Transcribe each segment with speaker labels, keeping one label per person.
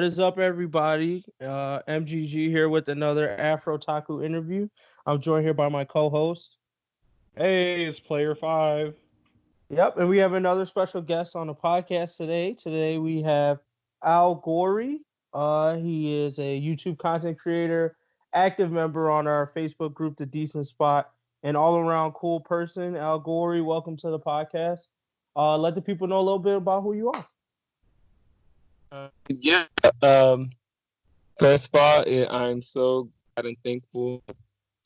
Speaker 1: is up, everybody? MGG here with another AfrOtaku interview. I'm joined here by my co-host.
Speaker 2: Hey, it's Player 5.
Speaker 1: Yep, and we have another special guest on the podcast today. Today we have AwGory. He is a YouTube content creator, active member on our Facebook group, The Decent Spot, an all-around cool person. AwGory, welcome to the podcast. Let the people know a little bit about who you are.
Speaker 3: Yeah. Um, First of all, I'm so glad and thankful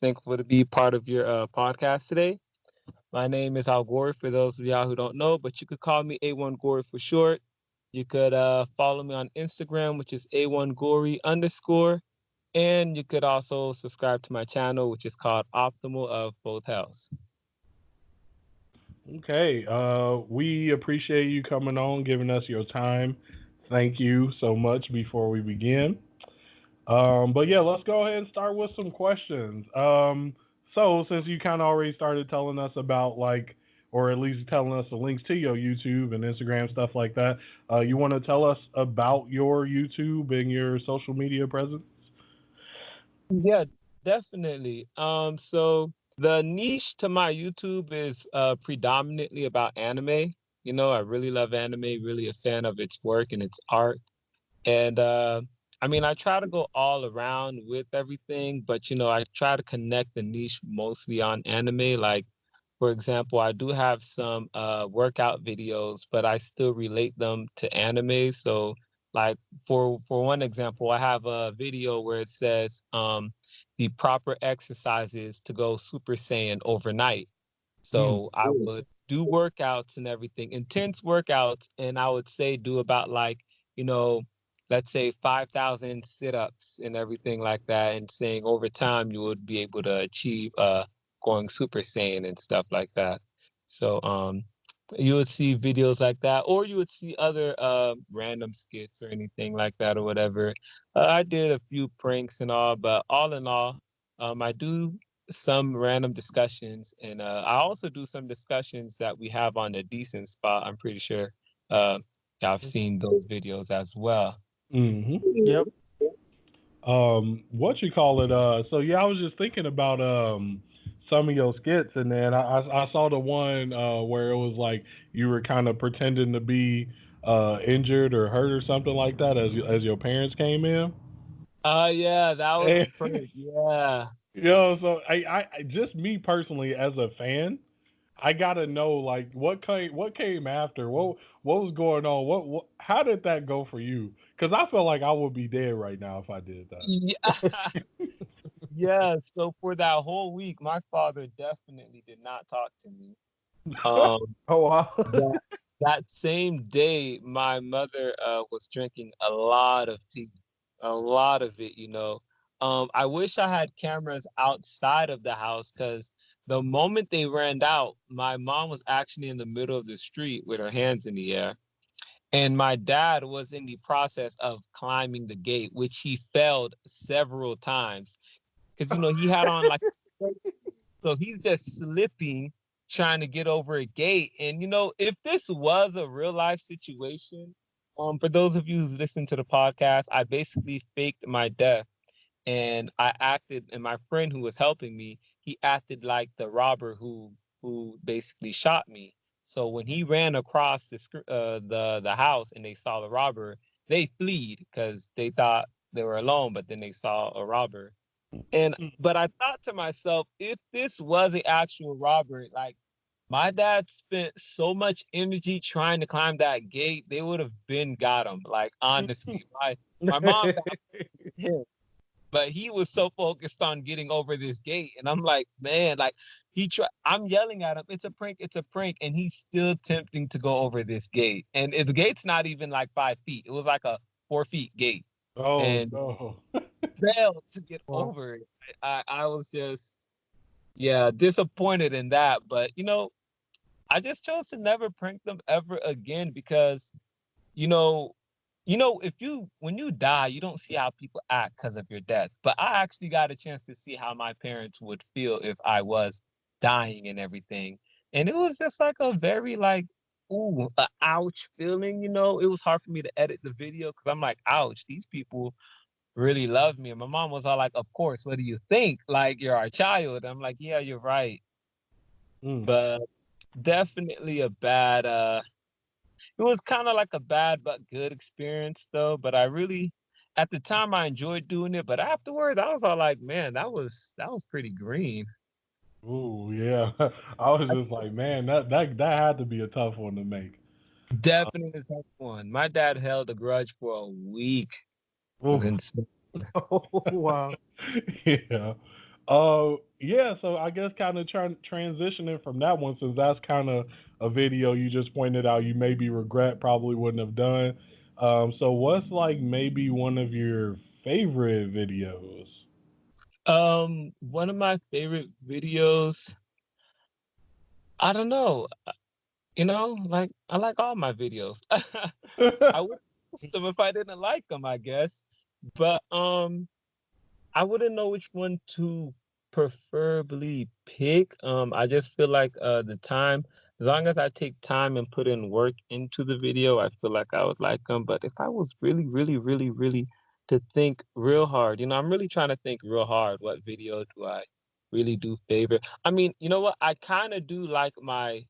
Speaker 3: to be part of your podcast today. My name is AwGory for those of y'all who don't know, but you could call me A1gory for short. You could follow me on Instagram, which is A1gory_, and you could also subscribe to my channel, which is called Optimal of Both Health.
Speaker 2: Okay, we appreciate you coming on, giving us your time. Thank you so much before we begin. But yeah, let's go ahead and start with some questions. So since you kind of already started telling us about or at least telling us the links to your YouTube and Instagram, stuff like that, you want to tell us about your YouTube and your social media presence?
Speaker 3: Yeah, definitely. So the niche to my YouTube is predominantly about anime. You know, I really love anime, really a fan of its work and its art. And I mean, I try to go all around with everything, but I try to connect the niche mostly on anime. Like, for example, I do have some workout videos, but I still relate them to anime. So, like for one example, I have a video where it says the proper exercises to go Super Saiyan overnight. So I would do workouts and everything, intense workouts, and I would say do about you know, let's say 5,000 sit-ups and everything like that, and saying over time you would be able to achieve going Super Saiyan and stuff like that. So you would see videos like that, or you would see other random skits or anything like that or whatever. I did a few pranks and all, but all in all, I do some random discussions, and I also do some discussions that we have on the Decent Spot. I'm pretty sure I've seen those videos as well.
Speaker 2: Mm-hmm.
Speaker 1: Yep.
Speaker 2: What you call it? So yeah, I was just thinking about some of your skits, and then I saw the one where it was like you were kind of pretending to be injured or hurt or something like that as your parents came in.
Speaker 3: Yeah, that was a
Speaker 2: And,
Speaker 3: prank. Yeah.
Speaker 2: so I just me personally as a fan, I gotta know like what came after, what was going on, what how did that go for you? Because I feel like I would be dead right now if I did that.
Speaker 3: Yeah. Yeah. So for that whole week, my father definitely did not talk to me. Um,
Speaker 1: Oh wow.
Speaker 3: that that same day, my mother was drinking a lot of tea, a lot of it. I wish I had cameras outside of the house because the moment they ran out, my mom was actually in the middle of the street with her hands in the air. And my dad was in the process of climbing the gate, which he failed several times. Because, he had on like, so he's just slipping, trying to get over a gate. And, if this was a real life situation, for those of you who listen to the podcast, I basically faked my death and I acted, and my friend who was helping me, he acted like the robber who basically shot me. So when he ran across the house and they saw the robber, they fled because they thought they were alone, but then they saw a robber. But I thought to myself, if this was an actual robber, like my dad spent so much energy trying to climb that gate, they would have been got him. Like honestly, my mom got him, but he was so focused on getting over this gate, and I'm like, man, like I'm yelling at him, it's a prank, and he's still attempting to go over this gate, and the gate's not even like 5 feet. It was like a 4 feet gate,
Speaker 2: Oh
Speaker 3: and
Speaker 2: no.
Speaker 3: failed to get
Speaker 1: Wow.
Speaker 3: over it. I was just, yeah, disappointed in that, but I just chose to never prank them ever again because you know if you when you die, you don't see how people act because of your death, but I actually got a chance to see how my parents would feel if I was dying and everything, and it was just like a very like a ouch feeling, It was hard for me to edit the video because I'm like, ouch, these people really love me. And my mom was all like, of course, what do you think? Like, you're our child. I'm like, yeah, you're right. But definitely a bad, it was kind of like a bad but good experience though. But at the time I enjoyed doing it. But afterwards I was all like, man, that was pretty green.
Speaker 2: Ooh, yeah. I was just like, man, that had to be a tough one to make.
Speaker 3: Definitely a tough one. My dad held a grudge for a week. It was
Speaker 2: Ooh.
Speaker 3: insane.
Speaker 1: Oh, wow.
Speaker 2: Yeah. Yeah, so I guess kind of transitioning from that one, since that's kind of a video you just pointed out you maybe regret probably wouldn't have done. So what's like maybe one of your favorite videos?
Speaker 3: One of my favorite videos, I don't know, like I like all my videos. I would post them if I didn't like them, I guess. But I wouldn't know which one to preferably pick. I just feel like the time, as long as I take time and put in work into the video, I feel like I would like them. But if I was really, really, really, really to think real hard, I'm really trying to think real hard. What video do I really do favor? I mean, you know what? I kind of do like my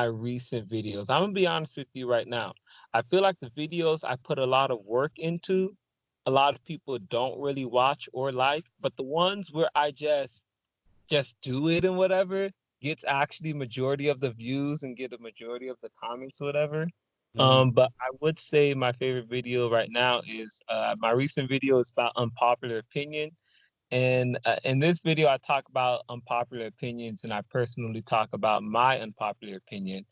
Speaker 3: recent videos. I'm gonna be honest with you right now. I feel like the videos I put a lot of work into, a lot of people don't really watch or like, but the ones where I just do it and whatever gets actually majority of the views and get a majority of the comments or whatever. But I would say my favorite video right now is my recent video is about unpopular opinion. And in this video, I talk about unpopular opinions, and I personally talk about my unpopular opinion.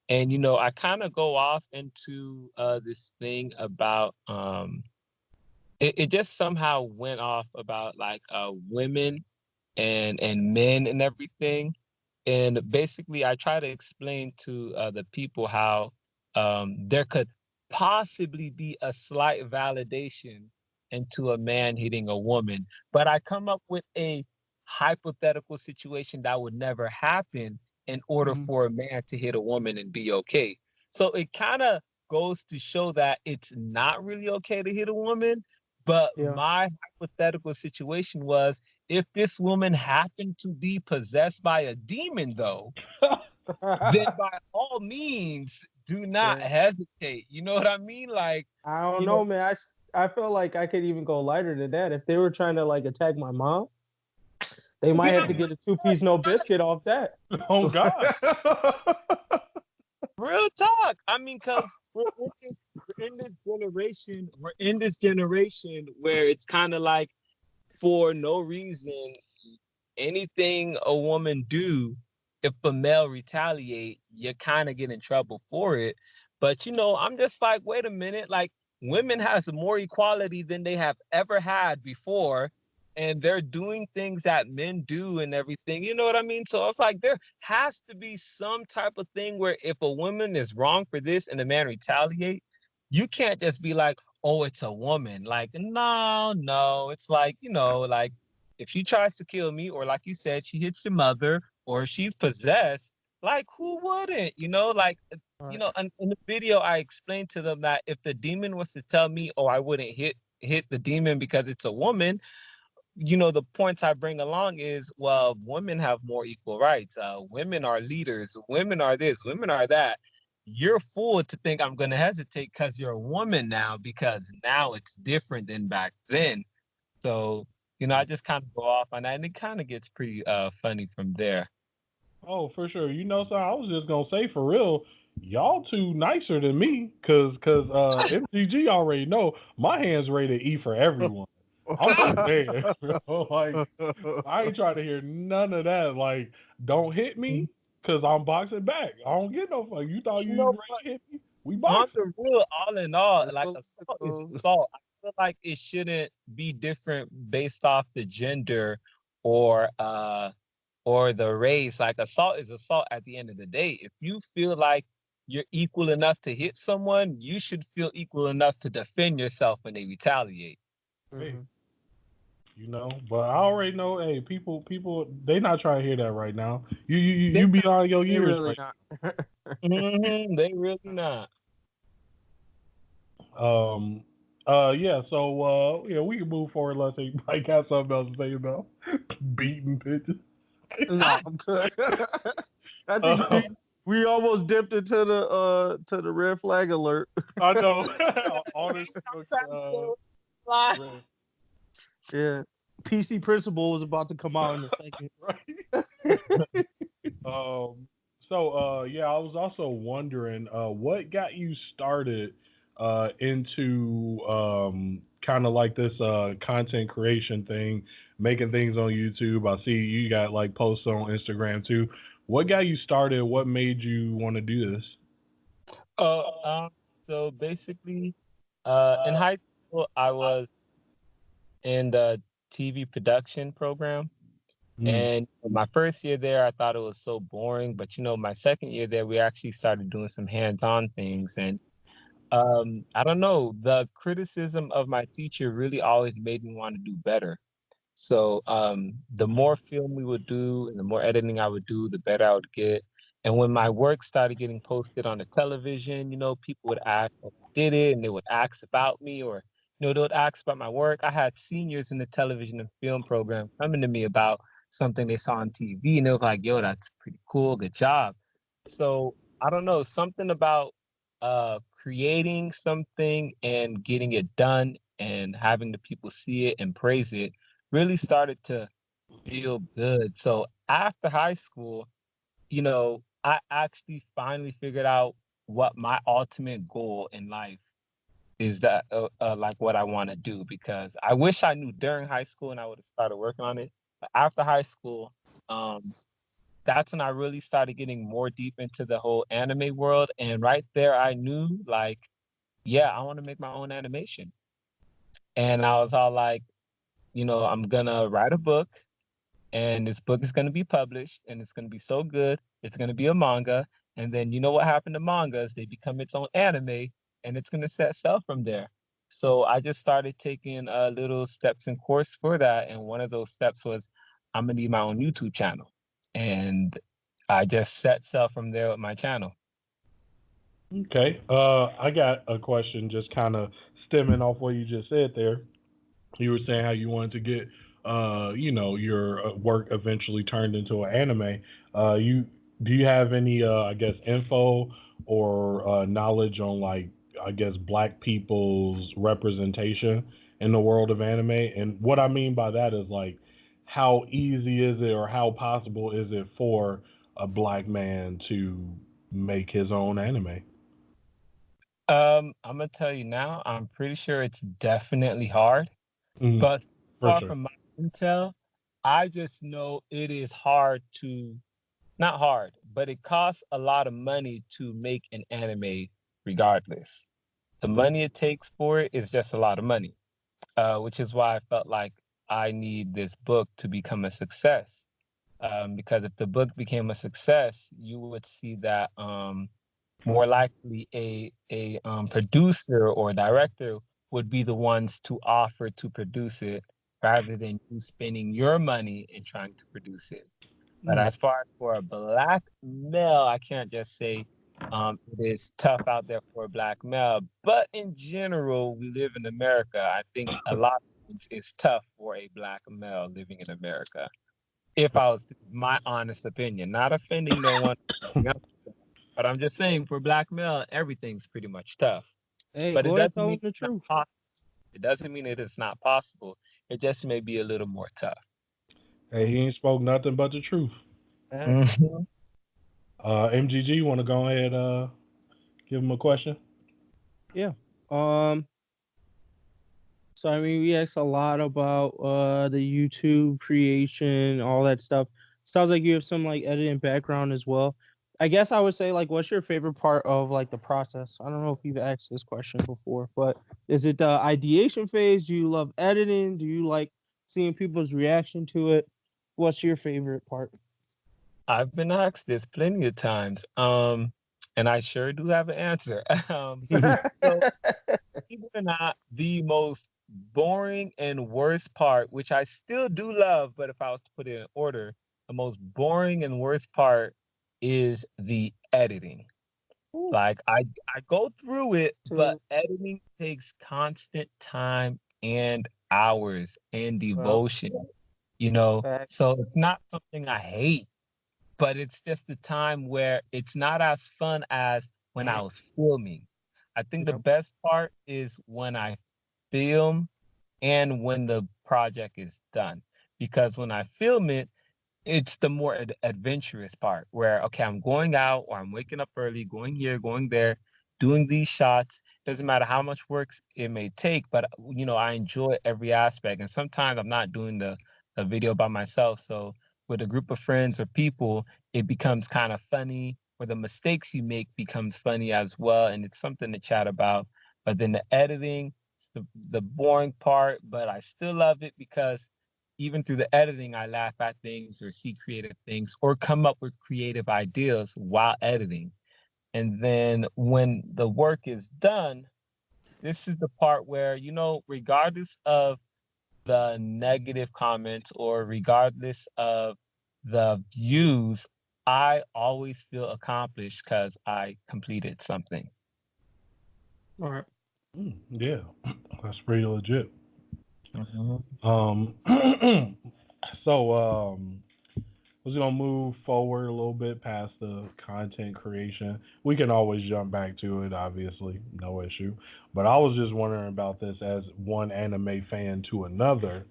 Speaker 3: And I kind of go off into this thing about it just somehow went off about like women and men and everything. And basically, I try to explain to the people how there could possibly be a slight validation into a man hitting a woman. But I come up with a hypothetical situation that would never happen in order
Speaker 1: Mhm.
Speaker 3: for a man to hit a woman and be okay. So it kind of goes to show that it's not really okay to hit a woman. But
Speaker 1: Yeah.
Speaker 3: my hypothetical situation was if this woman happened to be possessed by a demon, though, then by all means, do not
Speaker 1: Yeah.
Speaker 3: hesitate. You know what I mean? Like,
Speaker 1: I don't
Speaker 3: you know,
Speaker 1: know, man. I feel like I could even go lighter than that. If they were trying to like attack my mom, they might have to get a two-piece no biscuit off that.
Speaker 2: Oh God.
Speaker 3: real talk. I mean, because we're in this generation where it's kind of like for no reason, anything a woman do, if a male retaliate, you kind of get in trouble for it. But I'm just like, wait a minute, like women has more equality than they have ever had before, and they're doing things that men do and everything. You know what I mean? So it's like there has to be some type of thing where if a woman is wrong for this and a man retaliate, you can't just be like, oh, it's a woman. Like, no, no. It's like, like if she tries to kill me, or like you said, she hits your mother, or she's possessed, like who wouldn't? Like
Speaker 1: Right.
Speaker 3: in the video, I explained to them that if the demon was to tell me, oh, I wouldn't hit the demon because it's a woman, the points I bring along is, well, women have more equal rights. Women are leaders. Women are this. Women are that. You're fool to think I'm going to hesitate because you're a woman now, because now it's different than back then. So, I just kind of go off on that, and it kind of gets pretty funny from there.
Speaker 2: Oh, for sure. So I was just gonna say for real, y'all two nicer than me, cause MGG already know my hands rated E for everyone. I'm just saying, bro. Like I ain't trying to hear none of that. Like, don't hit me, cause I'm boxing back. I don't get no fuck. You thought
Speaker 3: You
Speaker 2: you was
Speaker 3: know
Speaker 2: ready to hit me? We
Speaker 3: On
Speaker 2: boxing.
Speaker 3: the real, all in all,
Speaker 1: That's
Speaker 3: like
Speaker 1: what it
Speaker 3: assault is
Speaker 1: goes.
Speaker 3: assault. I feel like it shouldn't be different based off the gender or the race. Like assault is assault at the end of the day. If you feel like you're equal enough to hit someone, you should feel equal enough to defend yourself when they retaliate.
Speaker 2: Hey,
Speaker 1: Mhm.
Speaker 2: but I already know. Hey, people, they not trying to hear that right now. You
Speaker 3: They're
Speaker 2: beyond your
Speaker 1: They
Speaker 2: years
Speaker 1: really
Speaker 2: right
Speaker 1: not.
Speaker 3: They really not.
Speaker 2: Yeah, so yeah, we can move forward unless anybody got something else to say about beating pitches.
Speaker 1: No, I'm good. I think
Speaker 2: uh,
Speaker 1: we almost dipped into the to the red flag alert.
Speaker 2: I know all this looks
Speaker 3: Lie.
Speaker 2: red,
Speaker 1: Yeah. PC Principal was about to come out in a second.
Speaker 2: right? Um, yeah, I was also wondering, what got you started into kind of like this content creation thing, making things on YouTube. I see you got like posts on Instagram too. What got you started? What made you want to do this?
Speaker 3: Uh, um, so basically, in high school, I was in the TV production program.
Speaker 2: Mm,
Speaker 3: And my first year there, I thought it was so boring. But my second year there, we actually started doing some hands-on things. And I don't know, the criticism of my teacher really always made me want to do better. So the more film we would do and the more editing I would do, the better I would get. And when my work started getting posted on the television, people would ask if I did it and they would ask about me or, they would ask about my work. I had seniors in the television and film program coming to me about something they saw on TV and it was like, yo, that's pretty cool. Good job. So I don't know, something about creating something and getting it done and having the people see it and praise it really started to feel good. So after high school, I actually finally figured out what my ultimate goal in life is that like what I want to do because I wish I knew during high school and I would have started working on it. But after high school, um, that's when I really started getting more deep into the whole anime world. And right there, I knew like, yeah, I want to make my own animation. And I was all like, I'm gonna write a book and this book is going to be published and it's going to be so good it's going to be a manga and then you know what happened to mangas, they become its own anime and it's going to set sail from there. So I just started taking little steps and course for that, and one of those steps was I'm going to need my own YouTube channel, and I just set sail from there with my channel.
Speaker 2: okay. I got a question, just kind of stemming off what you just said there. You were saying how you wanted to get your work eventually turned into an anime. You Do you have any I guess info or knowledge on like I guess black people's representation in the world of anime? And what I mean by that is like how easy is it or how possible is it for a black man to make his own anime?
Speaker 3: I'm going to tell you now, I'm pretty sure it's definitely hard.
Speaker 2: Mm,
Speaker 3: But so
Speaker 2: for
Speaker 3: far
Speaker 2: sure.
Speaker 3: from my intel, I just know it is hard to, not hard, but it costs a lot of money to make an anime regardless. The money it takes for it is just a lot of money, which is why I felt like I need this book to become a success. Because if the book became a success, you would see that more likely a producer or director would be the ones to offer to produce it rather than you spending your money and trying to produce it. But
Speaker 1: Mm.
Speaker 3: as far as for a black male, I can't just say it is tough out there for a black male. But in general, we live in America. I think a lot of things is tough for a black male living in America. If I was to give my honest opinion, not offending no one, but I'm just saying for black male, everything's pretty much tough.
Speaker 1: Hey,
Speaker 3: But it
Speaker 1: go ahead,
Speaker 3: doesn't
Speaker 1: tell
Speaker 3: mean
Speaker 1: him the
Speaker 3: it's not
Speaker 1: truth.
Speaker 3: possible. It doesn't mean it is not possible. It just may be a little more tough.
Speaker 2: Hey, he ain't spoke nothing but the truth.
Speaker 1: Facts.
Speaker 3: Mhm.
Speaker 2: MGG, you want to go ahead give him a question?
Speaker 1: Yeah. Um. So I mean, we asked a lot about the YouTube creation, all that stuff. Sounds like you have some like editing background as well. I guess I would say like, what's your favorite part of like the process? I don't know if you've asked this question before, but is it the ideation phase? Do you love editing? Do you like seeing people's reaction to it? What's your favorite part?
Speaker 3: I've been asked this plenty of times, and I sure do have an answer. So, believe it or not, the most boring and worst part, which I still do love, but if I was to put it in order, the most boring and worst part is the editing. Like I go through it, but
Speaker 1: True.
Speaker 3: editing takes constant time and hours and
Speaker 1: Well,
Speaker 3: devotion, you know.
Speaker 1: fact.
Speaker 3: So it's not something I hate, but it's just the time where it's not as fun as when I was filming. I think the
Speaker 1: Yep.
Speaker 3: best part is when I film and when the project is done. Because when I film it, it's the more adventurous part where, okay, I'm going out or I'm waking up early, going here, going there, doing these shots. Doesn't matter how much work it may take, but I enjoy every aspect. And sometimes I'm not doing the video by myself. So with a group of friends or people, it becomes kind of funny, or the mistakes you make becomes funny as well. And it's something to chat about. But then the editing, the boring part, but I still love it because even through the editing, I laugh at things or see creative things or come up with creative ideas while editing. And then when the work is done, this is the part where, regardless of the negative comments or regardless of the views, I always feel accomplished because I completed something.
Speaker 1: All right.
Speaker 2: Yeah, that's pretty legit.
Speaker 3: Mhm.
Speaker 2: Um, so we're gonna move forward a little bit past the content creation. We can always jump back to it, obviously, no issue. But I was just wondering about this as one anime fan to another,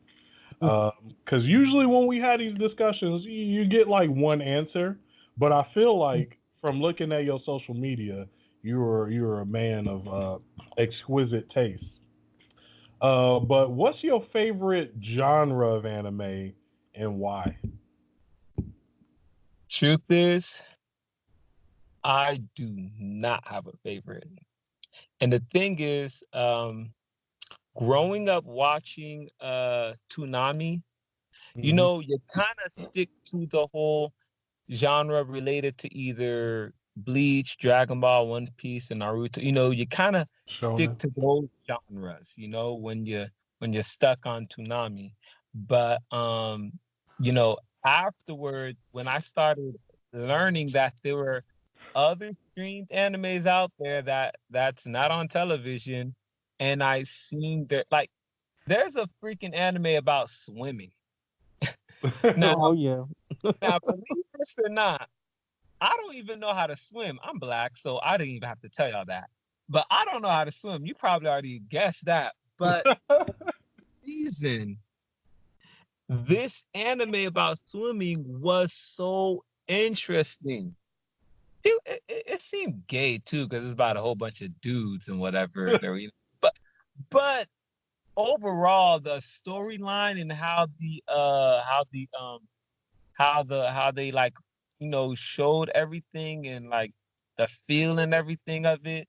Speaker 2: because usually when we had these discussions, you get like one answer. But I feel like from looking at your social media, you're a man of exquisite taste. But what's your favorite genre of anime and why?
Speaker 3: Truth is, I do not have a favorite. And the thing is, growing up watching Toonami,
Speaker 2: Hmm.
Speaker 3: you kind of stick to the whole genre related to either Bleach, Dragon Ball, One Piece, and Naruto. You kind of stick
Speaker 2: Shonen.
Speaker 3: to those genres, when you're stuck on Toonami. But you know, afterward, when I started learning that there were other streamed animes out there that's not on television, and I seen that like there's a freaking anime about swimming. Now,
Speaker 1: Oh yeah.
Speaker 3: now believe this or not, I don't even know how to swim. I'm black, so I didn't even have to tell y'all that. But I don't know how to swim. You probably already guessed that. But reason this anime about swimming was so interesting. It seemed gay too, because it's about a whole bunch of dudes and whatever. But overall, the storyline and how they like showed everything and like the feel and everything of it,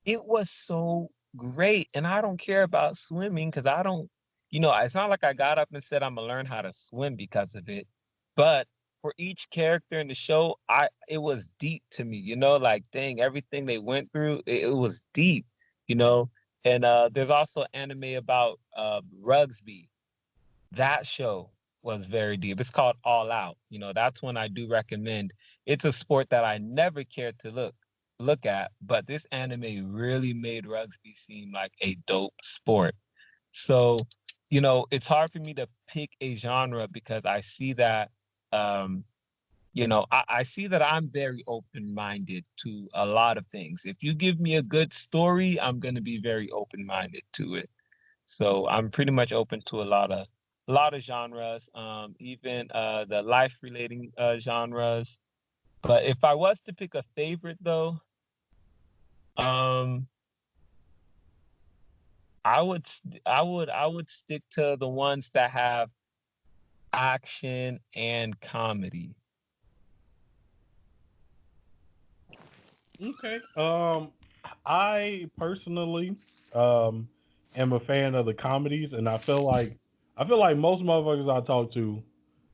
Speaker 3: it was so great. And I don't care about swimming because I don't, it's not like I got up and said I'm gonna learn how to swim because of it. But for each character in the show, it was deep to me, like dang, everything they went through, it was deep, you know. And there's also anime about Rugsby. That show was very deep. It's called All Out. That's one I do recommend. It's a sport that I never cared to look at, but this anime really made rugby seem like a dope sport. So, it's hard for me to pick a genre because I see that I see that I'm very open-minded to a lot of things. If you give me a good story, I'm gonna be very open-minded to it. So I'm pretty much open to a lot of genres, even the life relating genres. But if I was to pick a favorite though, um, I would stick to the ones that have action and comedy.
Speaker 2: Okay. I personally um am a fan of the comedies, and I feel like most motherfuckers I talk to,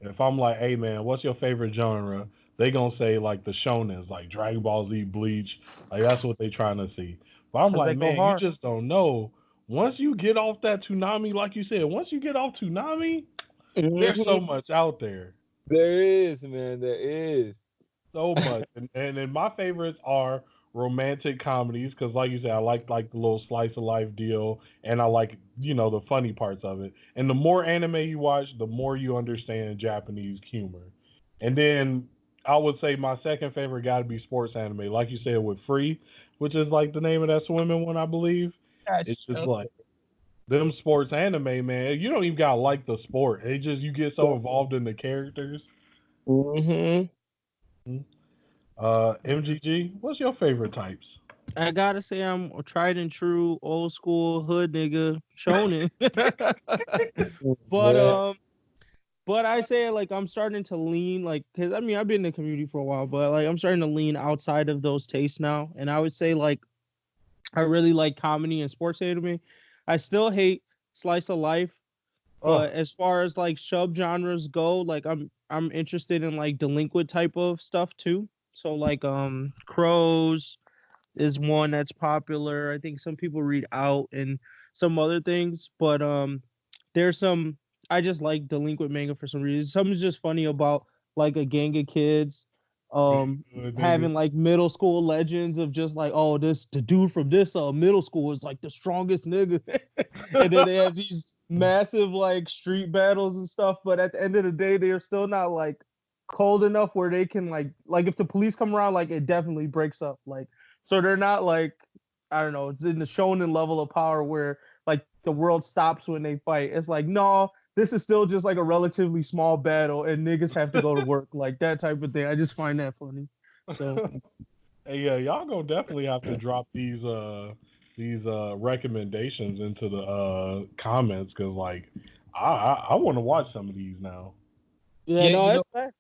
Speaker 2: if I'm like, hey man, what's your favorite genre? They gonna say like the shonens, like Dragon Ball Z, Bleach, like that's what they trying to see. But I'm
Speaker 1: Cause
Speaker 2: like,
Speaker 1: they go
Speaker 2: man, you
Speaker 1: hard.
Speaker 2: just don't know. Once you get off that Toonami, like you said, once you get off Toonami, there's so
Speaker 3: Mhm.
Speaker 2: much out there.
Speaker 3: There is, man. There is.
Speaker 2: So much. And then my favorites are romantic comedies because, like you said, I like the little slice of life deal, and I like the funny parts of it. And the more anime you watch, the more you understand Japanese humor. And then I would say my second favorite got to be sports anime, like you said with Free, which is like the name of that swimming one, I believe. It's
Speaker 3: Gosh,
Speaker 2: just
Speaker 3: okay.
Speaker 2: like them sports anime, man. You don't even gotta like the sport. It just you get so involved in the characters.
Speaker 1: Mm-hmm.
Speaker 2: MGG, what's your favorite types?
Speaker 1: I gotta say I'm a tried and true old school hood nigga shonen. but
Speaker 3: Yeah.
Speaker 1: um but I say like I'm starting to lean like because I mean I've been in the community for a while, but like I'm starting to lean outside of those tastes now. And I would say like I really like comedy and sports anime. I still hate slice of life,
Speaker 2: Oh,
Speaker 1: but as far as like subgenres go, like I'm interested in like delinquent type of stuff too. So like Crows is one that's popular. I think some people read out and some other things, but there's some I just like delinquent manga for some reason. Something's just funny about like a gang of kids
Speaker 2: being
Speaker 1: um
Speaker 2: good niggas.
Speaker 1: having like middle school legends of just like, oh, this the dude from this middle school is like the strongest nigga. And then they have these massive like street battles and stuff, but at the end of the day they're still not like cold enough where they can like if the police come around, like it definitely breaks up. Like so they're not like I don't know, it's in the shonen level of power where like the world stops when they fight. It's like, no, this is still just like a relatively small battle and niggas have to go to work, like that type of thing. I just find that funny. So
Speaker 2: Hey, yeah, y'all gonna definitely have to drop these recommendations into the comments because like I want to watch some of these now.
Speaker 1: yeah,
Speaker 3: Yeah,
Speaker 1: no, it's fact.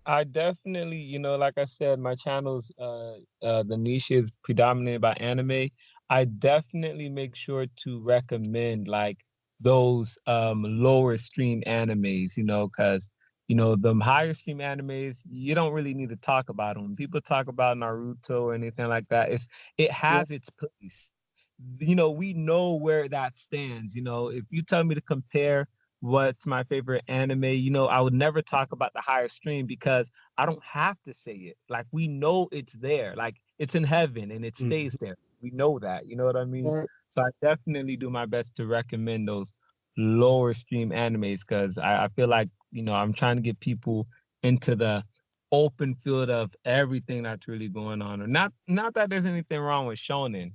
Speaker 3: I definitely, like I said, my channel's the niche is predominated by anime. I definitely make sure to recommend like those lower stream animes, because the higher stream animes, you don't really need to talk about them. People talk about Naruto or anything like that. It
Speaker 1: Yeah.
Speaker 3: has its place. We know where that stands. If you tell me to compare what's my favorite anime, I would never talk about the higher stream because I don't have to say it. Like we know it's there. Like it's in heaven and it
Speaker 2: Mhm.
Speaker 3: stays there. We know that. You know what I mean?
Speaker 1: Right.
Speaker 3: So I definitely do my best to recommend those lower stream animes because I feel like, I'm trying to get people into the open field of everything that's really going on. Or not that there's anything wrong with shonen,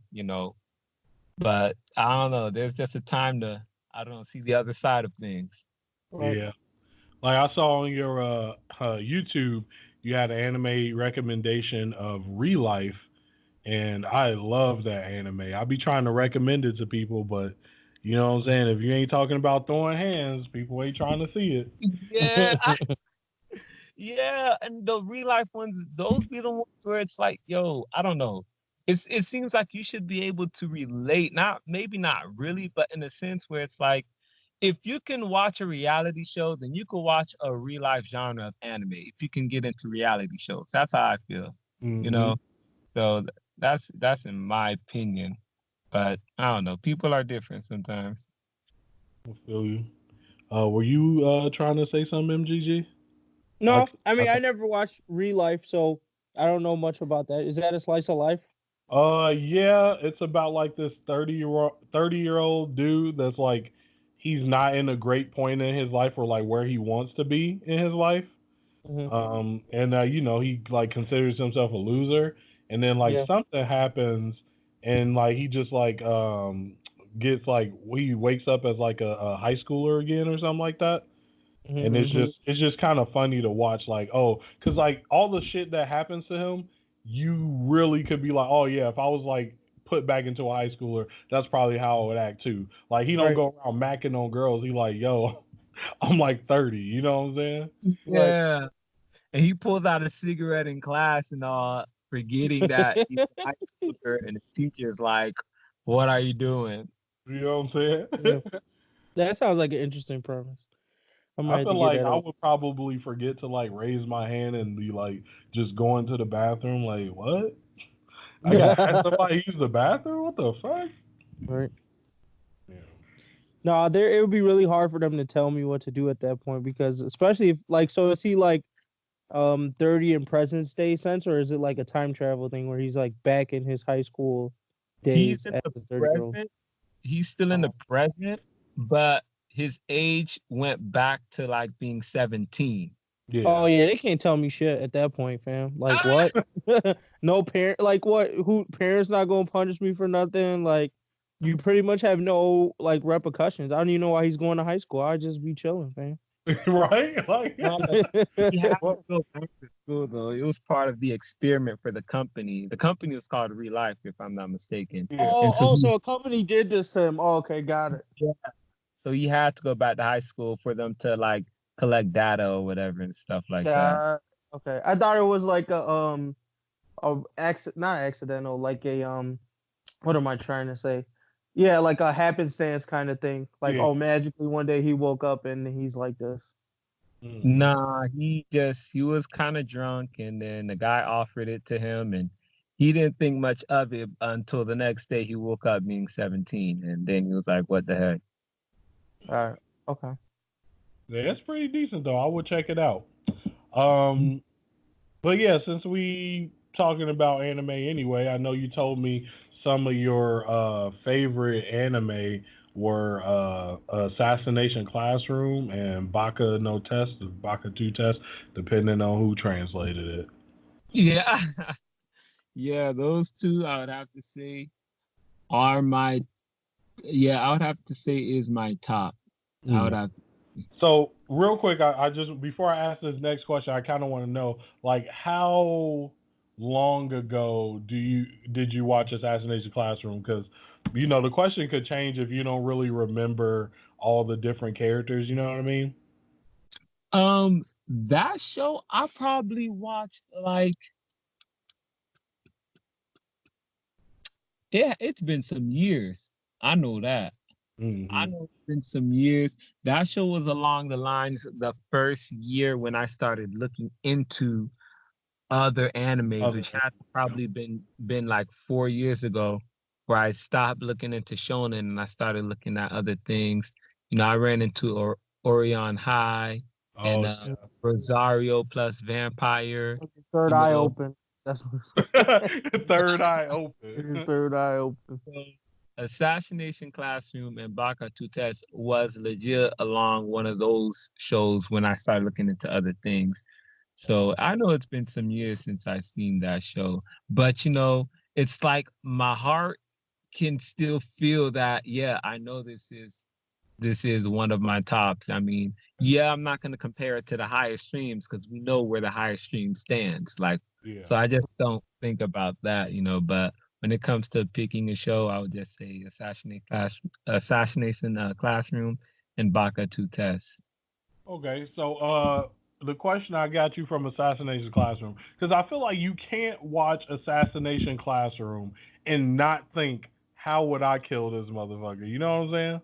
Speaker 3: but I don't know. There's just a time to, I don't know, see the other side of things.
Speaker 1: Right.
Speaker 2: Yeah, like I saw on your YouTube, you had an anime recommendation of Real Life, and I love that anime. I be trying to recommend it to people, but you know what I'm saying. If you ain't talking about throwing hands, people ain't trying to see it.
Speaker 3: Yeah, yeah, and the real life ones, those be the ones where it's like, yo, I don't know. It seems like you should be able to relate, not maybe not really, but in a sense where it's like, if you can watch a reality show, then you can watch a real life genre of anime. If you can get into reality shows, that's how I feel, you
Speaker 2: Hmm.
Speaker 3: know. So that's in my opinion, but I don't know. People are different sometimes.
Speaker 2: I feel you. Were you trying to say something, MGG?
Speaker 1: No, I
Speaker 2: I
Speaker 1: mean I never watched Real Life, so I don't know much about that. Is that a slice of life?
Speaker 2: Yeah, it's about like this 30-year old dude that's like he's not in a great point in his life or like where he wants to be in his life.
Speaker 1: Hmm.
Speaker 2: And he like considers himself a loser, and then like
Speaker 1: Yeah.
Speaker 2: something happens, and like he just like gets like he wakes up as like a high schooler again or something like that. And it's
Speaker 1: Hmm.
Speaker 2: just kind of funny to watch, like, oh, because like all the shit that happens to him, you really could be like, oh yeah, if I was like put back into a high schooler, that's probably how I would act too. Like he don't
Speaker 1: Right.
Speaker 2: go around macking on girls. He like, yo, I'm like 30. You know what I'm saying?
Speaker 1: Right.
Speaker 3: Yeah. And he pulls out a cigarette in class and all, forgetting that he's a high schooler, and the teacher's like, "What are you doing?"
Speaker 2: You know what I'm
Speaker 1: Yeah.
Speaker 2: saying?
Speaker 1: That sounds like an interesting premise. I might
Speaker 2: I
Speaker 1: have to
Speaker 2: feel
Speaker 1: get
Speaker 2: like
Speaker 1: that
Speaker 2: I
Speaker 1: up.
Speaker 2: would probably forget to like raise my hand and be like just going to the bathroom. Like, what? I gotta ask somebody to use the bathroom? What the fuck?
Speaker 1: Right.
Speaker 2: Yeah.
Speaker 1: No, it would be really hard for them to tell me what to do at that point because especially if like so is he like 30 and President's Day sense, or is it like a time travel thing where he's like back in his high school
Speaker 3: He's
Speaker 1: days
Speaker 3: in
Speaker 1: as
Speaker 3: the
Speaker 1: a 30-year-old?
Speaker 3: present. He's still in the present, but his age went back to like being 17.
Speaker 1: Oh
Speaker 2: Yeah.
Speaker 1: yeah, they can't tell me shit at that point, fam. Like what? No parent, like what? Who parents not gonna punish me for nothing? Like you pretty much have no like repercussions. I don't even know why he's going to high school. I just be chilling, fam.
Speaker 2: Right? Like,
Speaker 3: No, but he had to
Speaker 2: what?
Speaker 3: go back to school though. It was part of the experiment for the company. The company was called Real Life, if I'm not mistaken.
Speaker 2: Yeah.
Speaker 1: Oh,
Speaker 3: And so
Speaker 1: so a company did this to him. Oh, okay, got it.
Speaker 3: yeah, so he had to go back to high school for them to like collect data or whatever and stuff like that.
Speaker 1: Got okay. I thought it was like a not accidental, like a what am I trying to say? Yeah, like a happenstance kind of thing. Like,
Speaker 2: Yeah.
Speaker 1: oh, magically one day he woke up and he's like this.
Speaker 2: Mhm.
Speaker 3: Nah, he was kind of drunk, and then the guy offered it to him, and he didn't think much of it until the next day he woke up being 17, and then he was like, "What the heck?"
Speaker 1: All right. Okay.
Speaker 2: Yeah, that's pretty decent though. I would check it out. Um, but yeah, since we talking about anime anyway, I know you told me some of your favorite anime were Assassination Classroom and Baka no Test, Baka 2 Test, depending on who translated it.
Speaker 3: Yeah, yeah, those two I would have to say are my yeah, I would have to say is my top. I would
Speaker 2: Mm.
Speaker 3: have
Speaker 2: So real quick, I just before I ask this next question, I kind of want to know like how long ago did you watch Assassination Classroom? Because the question could change if you don't really remember all the different characters. You know what I mean?
Speaker 3: that show I probably watched like it's been some years. I know that. I
Speaker 2: Hmm.
Speaker 3: know it's been some years. That show was along the lines the first year when I started looking into other animes,
Speaker 2: Other
Speaker 3: which had probably been like 4 years ago, where I stopped looking into shonen and I started looking at other things. I ran into Orion High and
Speaker 2: oh
Speaker 3: Rosario plus Vampire.
Speaker 1: Third
Speaker 3: You
Speaker 1: eye
Speaker 3: know,
Speaker 1: open. That's what
Speaker 2: yeah,
Speaker 1: it's
Speaker 2: third eye
Speaker 1: his
Speaker 2: open.
Speaker 1: third eye open.
Speaker 3: so Assassination Classroom and Baka to Test was legit along one of those shows when I started looking into other things. So I know it's been some years since I've seen that show, but it's like my heart can still feel that. Yeah, I know this is one of my tops. I mean, yeah, I'm not going to compare it to the highest streams because we know where the highest stream stands. Like,
Speaker 2: Yeah.
Speaker 3: so I just don't think about that. But when it comes to picking a show, I would just say Assassination Classroom and Baka to Test.
Speaker 2: Okay, so the question I got you from Assassination Classroom, because I feel like you can't watch Assassination Classroom and not think, how would I kill this motherfucker? You know what I'm saying?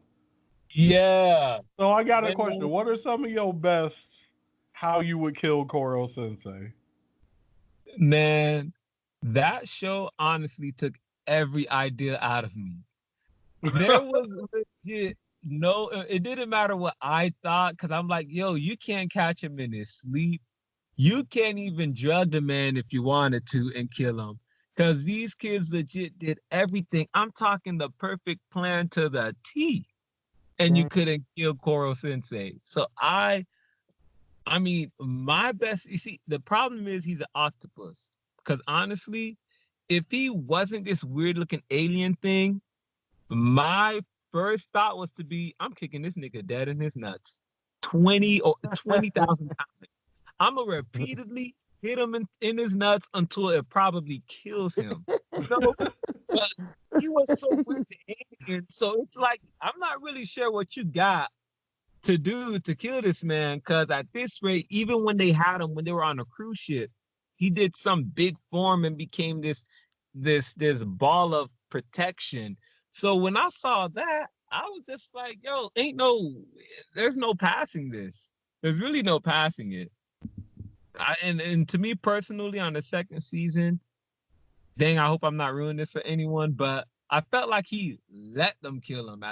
Speaker 3: Yeah,
Speaker 2: So I got a
Speaker 3: man,
Speaker 2: question. What are some of your best how you would kill Koro Sensei?
Speaker 3: man, that show honestly took every idea out of me. There was legit no, it didn't matter what I thought because I'm like, yo, you can't catch him in his sleep. You can't even drug the man if you wanted to and kill him. Because these kids legit did everything. I'm talking the perfect plan to the T. And you
Speaker 1: Dang.
Speaker 3: couldn't kill Koro Sensei. So I mean, my best, you see, the problem is he's an octopus. Because honestly, if he wasn't this weird looking alien thing, my first thought was to be, I'm kicking this nigga dead in his nuts. 20 or 20,000 times. I'm gonna repeatedly hit him in his nuts until it probably kills him. But he was so weird to alien. So it's like I'm not really sure what you got to do to kill this man. Cause at this rate, even when they had him when they were on a cruise ship, he did some big form and became this ball of protection. So when I saw that, I was just like, yo, there's no passing this. There's really no passing it. And to me personally, on the second season, dang, I hope I'm not ruining this for anyone, but I felt like he let them kill him.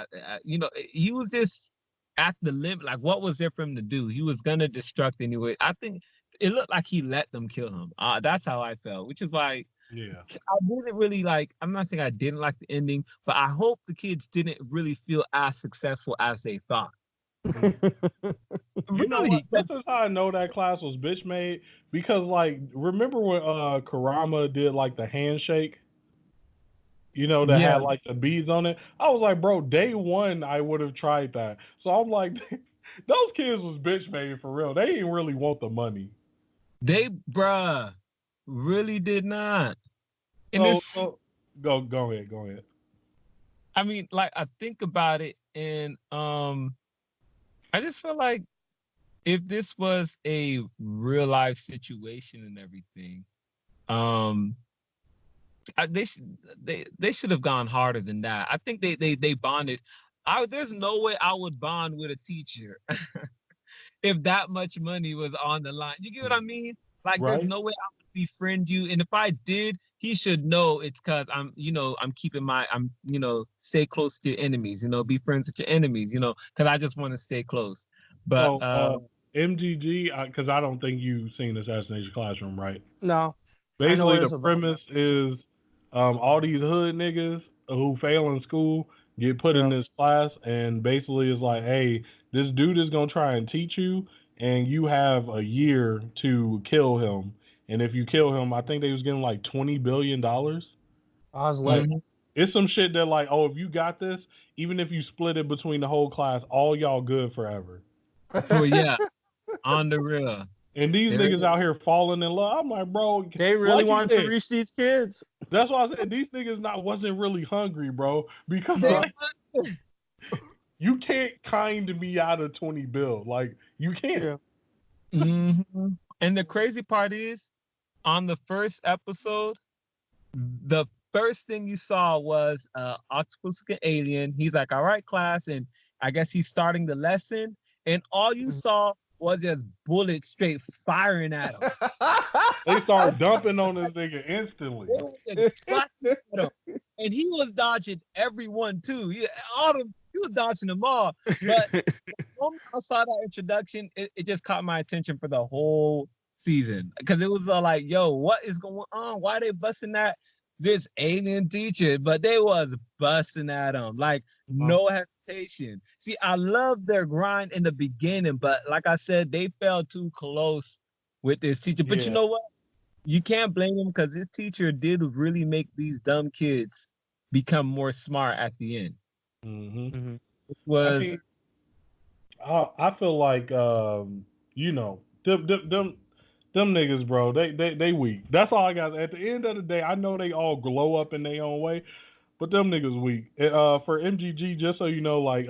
Speaker 3: He was just at the limit. Like, what was there for him to do? He was gonna destruct anyway. I think it looked like he let them kill him. That's how I felt, which is why
Speaker 2: Yeah.
Speaker 3: I didn't really like. I'm not saying I didn't like the ending, but I hope the kids didn't really feel as successful as they thought.
Speaker 2: You know what?
Speaker 3: Really,
Speaker 2: This is how I know that class was bitch made because, like, remember when Karama did like the handshake? You know, that
Speaker 3: yeah,
Speaker 2: had like the beads on it. I was like, bro, day one I would have tried that. So I'm like, those kids was bitch made for real. They didn't really want the money.
Speaker 3: they, bruh, really did not. And
Speaker 2: So,
Speaker 3: this,
Speaker 2: so go ahead.
Speaker 3: I mean, like I think about it, and I just feel like if this was a real life situation and everything, um, they should have gone harder than that. I think they bonded. There's no way I would bond with a teacher if that much money was on the line. You get what I mean? Like, there's
Speaker 2: Right?
Speaker 3: no way I would befriend you. And if I did, he should know it's because I'm keeping stay close to your enemies, be friends with your enemies, because I just want to stay close. But
Speaker 2: So, MGG, because I don't think you've seen Assassination Classroom, right?
Speaker 1: No, I know
Speaker 2: Basically,
Speaker 1: it
Speaker 2: the
Speaker 1: is about.
Speaker 2: premise is all these hood niggas who fail in school get put in
Speaker 1: Yeah.
Speaker 2: this class, and basically it's like, hey, this dude is gonna try and teach you, and you have a year to kill him. And if you kill him, I think they was getting like $20 billion.
Speaker 1: I was
Speaker 2: Like,
Speaker 1: late.
Speaker 2: it's some shit that like, oh, if you got this, even if you split it between the whole class, all y'all good forever.
Speaker 3: for yeah, on the real,
Speaker 2: And these
Speaker 3: there
Speaker 2: niggas out here falling in love. I'm like, bro,
Speaker 1: They really
Speaker 2: like you
Speaker 1: wanted to
Speaker 2: said,
Speaker 1: reach these kids.
Speaker 2: that's why I said these niggas wasn't really hungry, bro. Because
Speaker 3: they
Speaker 2: like you can't kind me out of 20 bill. Like you can't.
Speaker 1: Yeah.
Speaker 3: Mhm. And the crazy part is, on the first episode, the first thing you saw was octopus alien. He's like, all right, class, and I guess he's starting the lesson, and all you saw was just bullets straight firing at him.
Speaker 2: They start dumping on this nigga instantly.
Speaker 3: They were just blasting at him. And he was dodging everyone too. He was dodging them all. But the moment I saw that introduction, it just caught my attention for the whole season. Because it was like, yo, what is going on? Why they busting at this alien teacher? But they was busting at him. Like, no hesitation. See, I love their grind in the beginning, but like I said, they fell too close with this teacher. But you
Speaker 2: Yeah.
Speaker 3: know what? You can't blame him because this teacher did really make these dumb kids become more smart at the end.
Speaker 2: hmm
Speaker 1: Mhm.
Speaker 3: It
Speaker 2: I
Speaker 3: was
Speaker 2: mean, I feel like you know, them niggas, bro, they weak. That's all I got. At the end of the day, I know they all glow up in their own way, but them niggas weak. For MGG, just so you know, like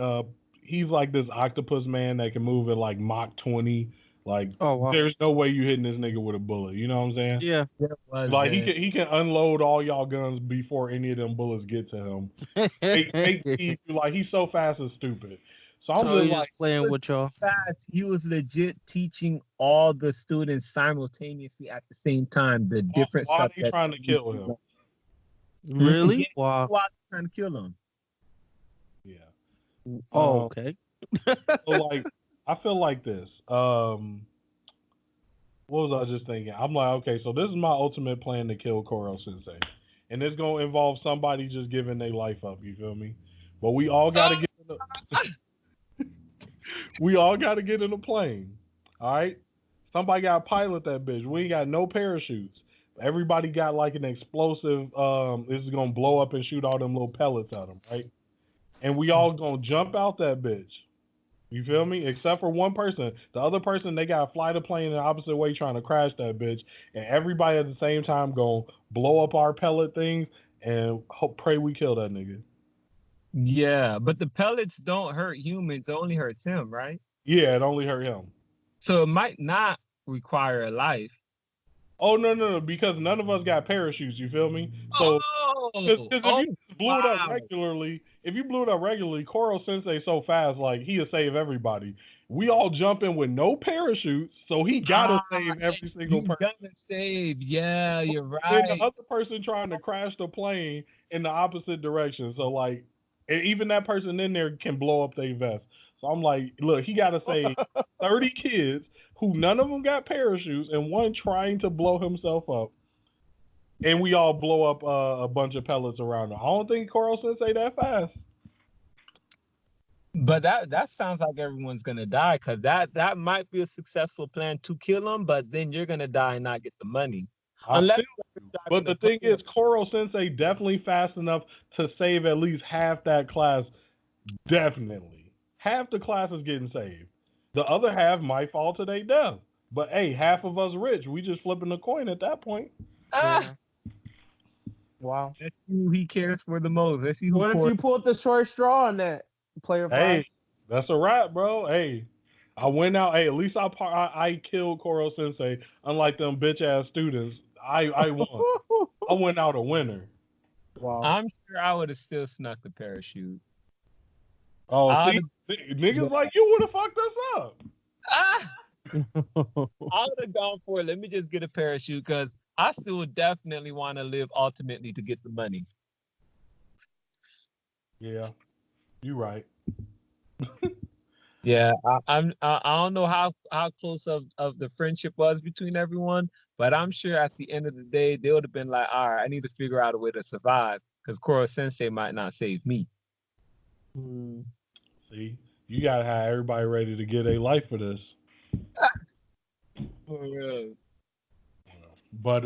Speaker 2: he's like this octopus man that can move at like Mach 20. Like
Speaker 1: Oh wow.
Speaker 2: there's no way you hitting this nigga with a bullet. You know what I'm saying?
Speaker 1: Yeah.
Speaker 3: it was
Speaker 2: Like he can unload all y'all guns before any of them bullets get to him. Fake teeth, like he's so fast and stupid. So I'm
Speaker 1: So
Speaker 2: just
Speaker 1: he's
Speaker 2: like,
Speaker 1: just playing with y'all.
Speaker 3: fast. He was legit teaching all the students simultaneously at the same time the different
Speaker 2: why are they
Speaker 3: subjects.
Speaker 2: trying to kill him?
Speaker 1: Really?
Speaker 3: Yeah,
Speaker 1: Wow.
Speaker 3: while trying to kill him.
Speaker 2: Yeah.
Speaker 1: Oh,
Speaker 2: Um.
Speaker 1: okay.
Speaker 2: So like, I feel like this. What was I just thinking? I'm like, okay, so this is my ultimate plan to kill Koro Sensei, and it's gonna involve somebody just giving their life up. You feel me? But we all gotta get. We all gotta get in a plane. All right. Somebody gotta pilot that bitch. We ain't got no parachutes. Everybody got like an explosive. This is gonna blow up and shoot all them little pellets at them, right? And we all gonna jump out that bitch. You feel me? Except for one person. The other person, they gotta fly the plane in the opposite way trying to crash that bitch. And everybody at the same time gonna blow up our pellet things and pray we kill that nigga.
Speaker 3: Yeah, but the pellets don't hurt humans. It only hurts him, right?
Speaker 2: Yeah, it only hurt him.
Speaker 3: So it might not require a life.
Speaker 2: Oh no, because none of us got parachutes. You feel me? So, because
Speaker 3: Oh,
Speaker 2: if
Speaker 3: oh,
Speaker 2: you blew it up
Speaker 3: wow.
Speaker 2: regularly, Koro Sensei so fast, like he'll save everybody. We all jump in with no parachutes, so he gotta save every single
Speaker 3: He's
Speaker 2: person.
Speaker 3: gonna save. Yeah, you're
Speaker 2: Then the
Speaker 3: right.
Speaker 2: other person trying to crash the plane in the opposite direction. So like, and even that person in there can blow up their vest. So I'm like, look, he gotta save 30 kids who none of them got parachutes, and one trying to blow himself up, and we all blow up a bunch of pellets around him. I don't think Koro Sensei that fast.
Speaker 3: But that sounds like everyone's gonna die, because that might be a successful plan to kill him, but then you're gonna die and not get the money. Unless
Speaker 2: But the thing is, Koro Sensei definitely fast enough to save at least half that class. Definitely. Half the class is getting saved. The other half might fall to their death. But hey, half of us rich. We just flipping a coin at that point.
Speaker 3: Yeah.
Speaker 1: Wow.
Speaker 3: Let's see who he cares for the most. Let's see who.
Speaker 1: What if you pulled the short straw on that, player 5?
Speaker 2: Hey, that's a wrap, bro. Hey, I went out. Hey, at least I killed Koro Sensei. Unlike them bitch ass students, I won. I went out a winner.
Speaker 1: Wow.
Speaker 3: I'm sure I would have still snuck the parachute.
Speaker 2: Oh, niggas like you would have fucked us up.
Speaker 3: I would have gone for it. Let me just get a parachute, because I still definitely want to live ultimately to get the money.
Speaker 2: Yeah, you're right.
Speaker 3: Yeah, I don't know how close of the friendship was between everyone, but I'm sure at the end of the day they would have been like, all right, I need to figure out a way to survive, because Koro Sensei might not save me.
Speaker 2: See, you gotta have everybody ready to get a life for this. But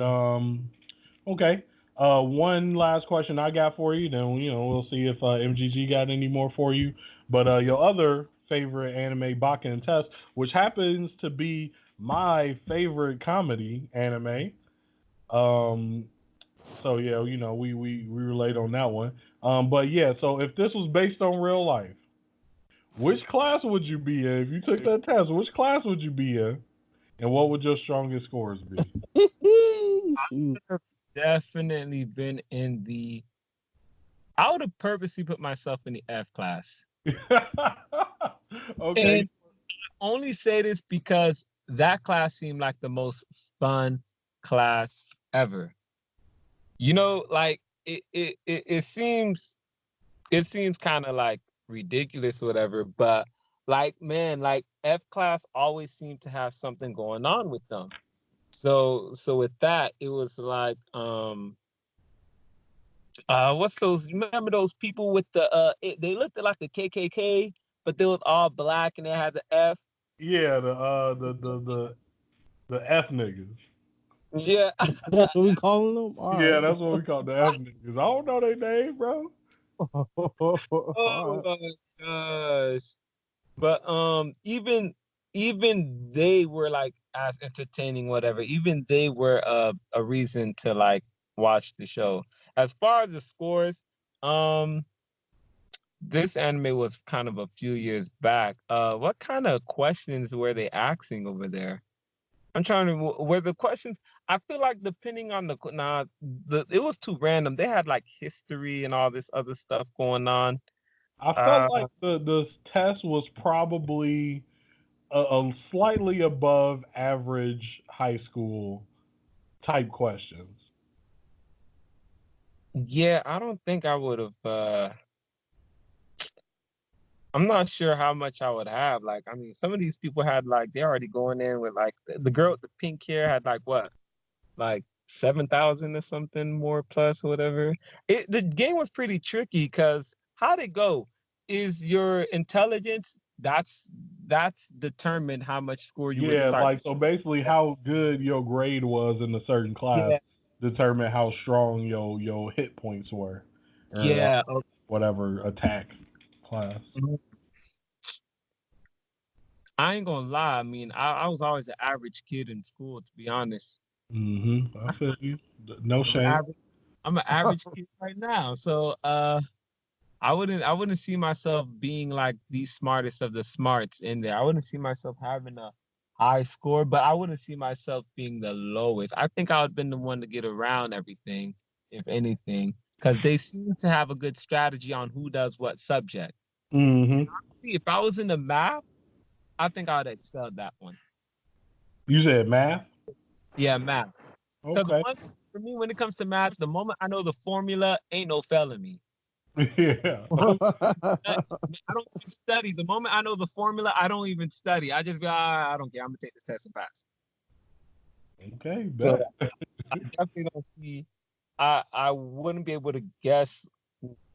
Speaker 2: okay. One last question I got for you. Then we'll see if MGG got any more for you. But your other favorite anime, Baka and Test, which happens to be my favorite comedy anime. So yeah, we relate on that one. But yeah, so if this was based on real life, which class would you be in if you took that test? Which class would you be in, and what would your strongest scores be?
Speaker 3: I have definitely been in the. I would have purposely put myself in the F class.
Speaker 2: Okay.
Speaker 3: And I only say this because that class seemed like the most fun class ever. Like it seems kind of like ridiculous or whatever, but like, man, like F class always seemed to have something going on with them. So with that, it was like what's those? Remember those people with the they looked like the KKK, but they was all black and they had the F.
Speaker 2: Yeah, the F niggas.
Speaker 3: Yeah.
Speaker 1: That's what we calling them? All
Speaker 2: Yeah,
Speaker 1: right.
Speaker 2: that's what we call the F niggas. I don't know their name, bro.
Speaker 3: Oh my gosh. But even they were like as entertaining, whatever. Even they were a reason to like watch the show. As far as the scores, this anime was kind of a few years back. What kind of questions were they asking over there? I'm trying to. Were the questions? I feel like depending on it was too random. They had like history and all this other stuff going on.
Speaker 2: I felt like the test was probably a slightly above average high school type questions.
Speaker 3: Yeah, I don't think I would have. I'm not sure how much I would have. Like, I mean, some of these people had like they're already going in with like the girl with the pink hair had like what, like 7,000 or something more plus or whatever. The game was pretty tricky because how'd it go? Is your intelligence that's determined how much score you would
Speaker 2: Yeah,
Speaker 3: start.
Speaker 2: like so basically how good your grade was in a certain class
Speaker 3: Yeah.
Speaker 2: determined how strong your hit points were. Or
Speaker 3: Yeah.
Speaker 2: whatever attack class.
Speaker 3: I ain't gonna lie. I mean, I was always an average kid in school, to be honest.
Speaker 2: I feel you. No shame.
Speaker 3: I'm an average kid right now. So I wouldn't see myself being like the smartest of the smarts in there. I wouldn't see myself having a high score, but I wouldn't see myself being the lowest. I think I would have been the one to get around everything, if anything, because they seem to have a good strategy on who does what subject. If I was in the math, I think I would have excelled that one.
Speaker 2: You said math?
Speaker 3: Yeah, math. Because
Speaker 2: Okay.
Speaker 3: for me, when it comes to math, the moment I know the formula, ain't no felony.
Speaker 2: Yeah.
Speaker 3: I don't even study. The moment I know the formula, I don't even study. I just be, I don't care. I'm gonna take this test and pass.
Speaker 2: Okay,
Speaker 3: So
Speaker 2: bet.
Speaker 3: I definitely don't see. I wouldn't be able to guess,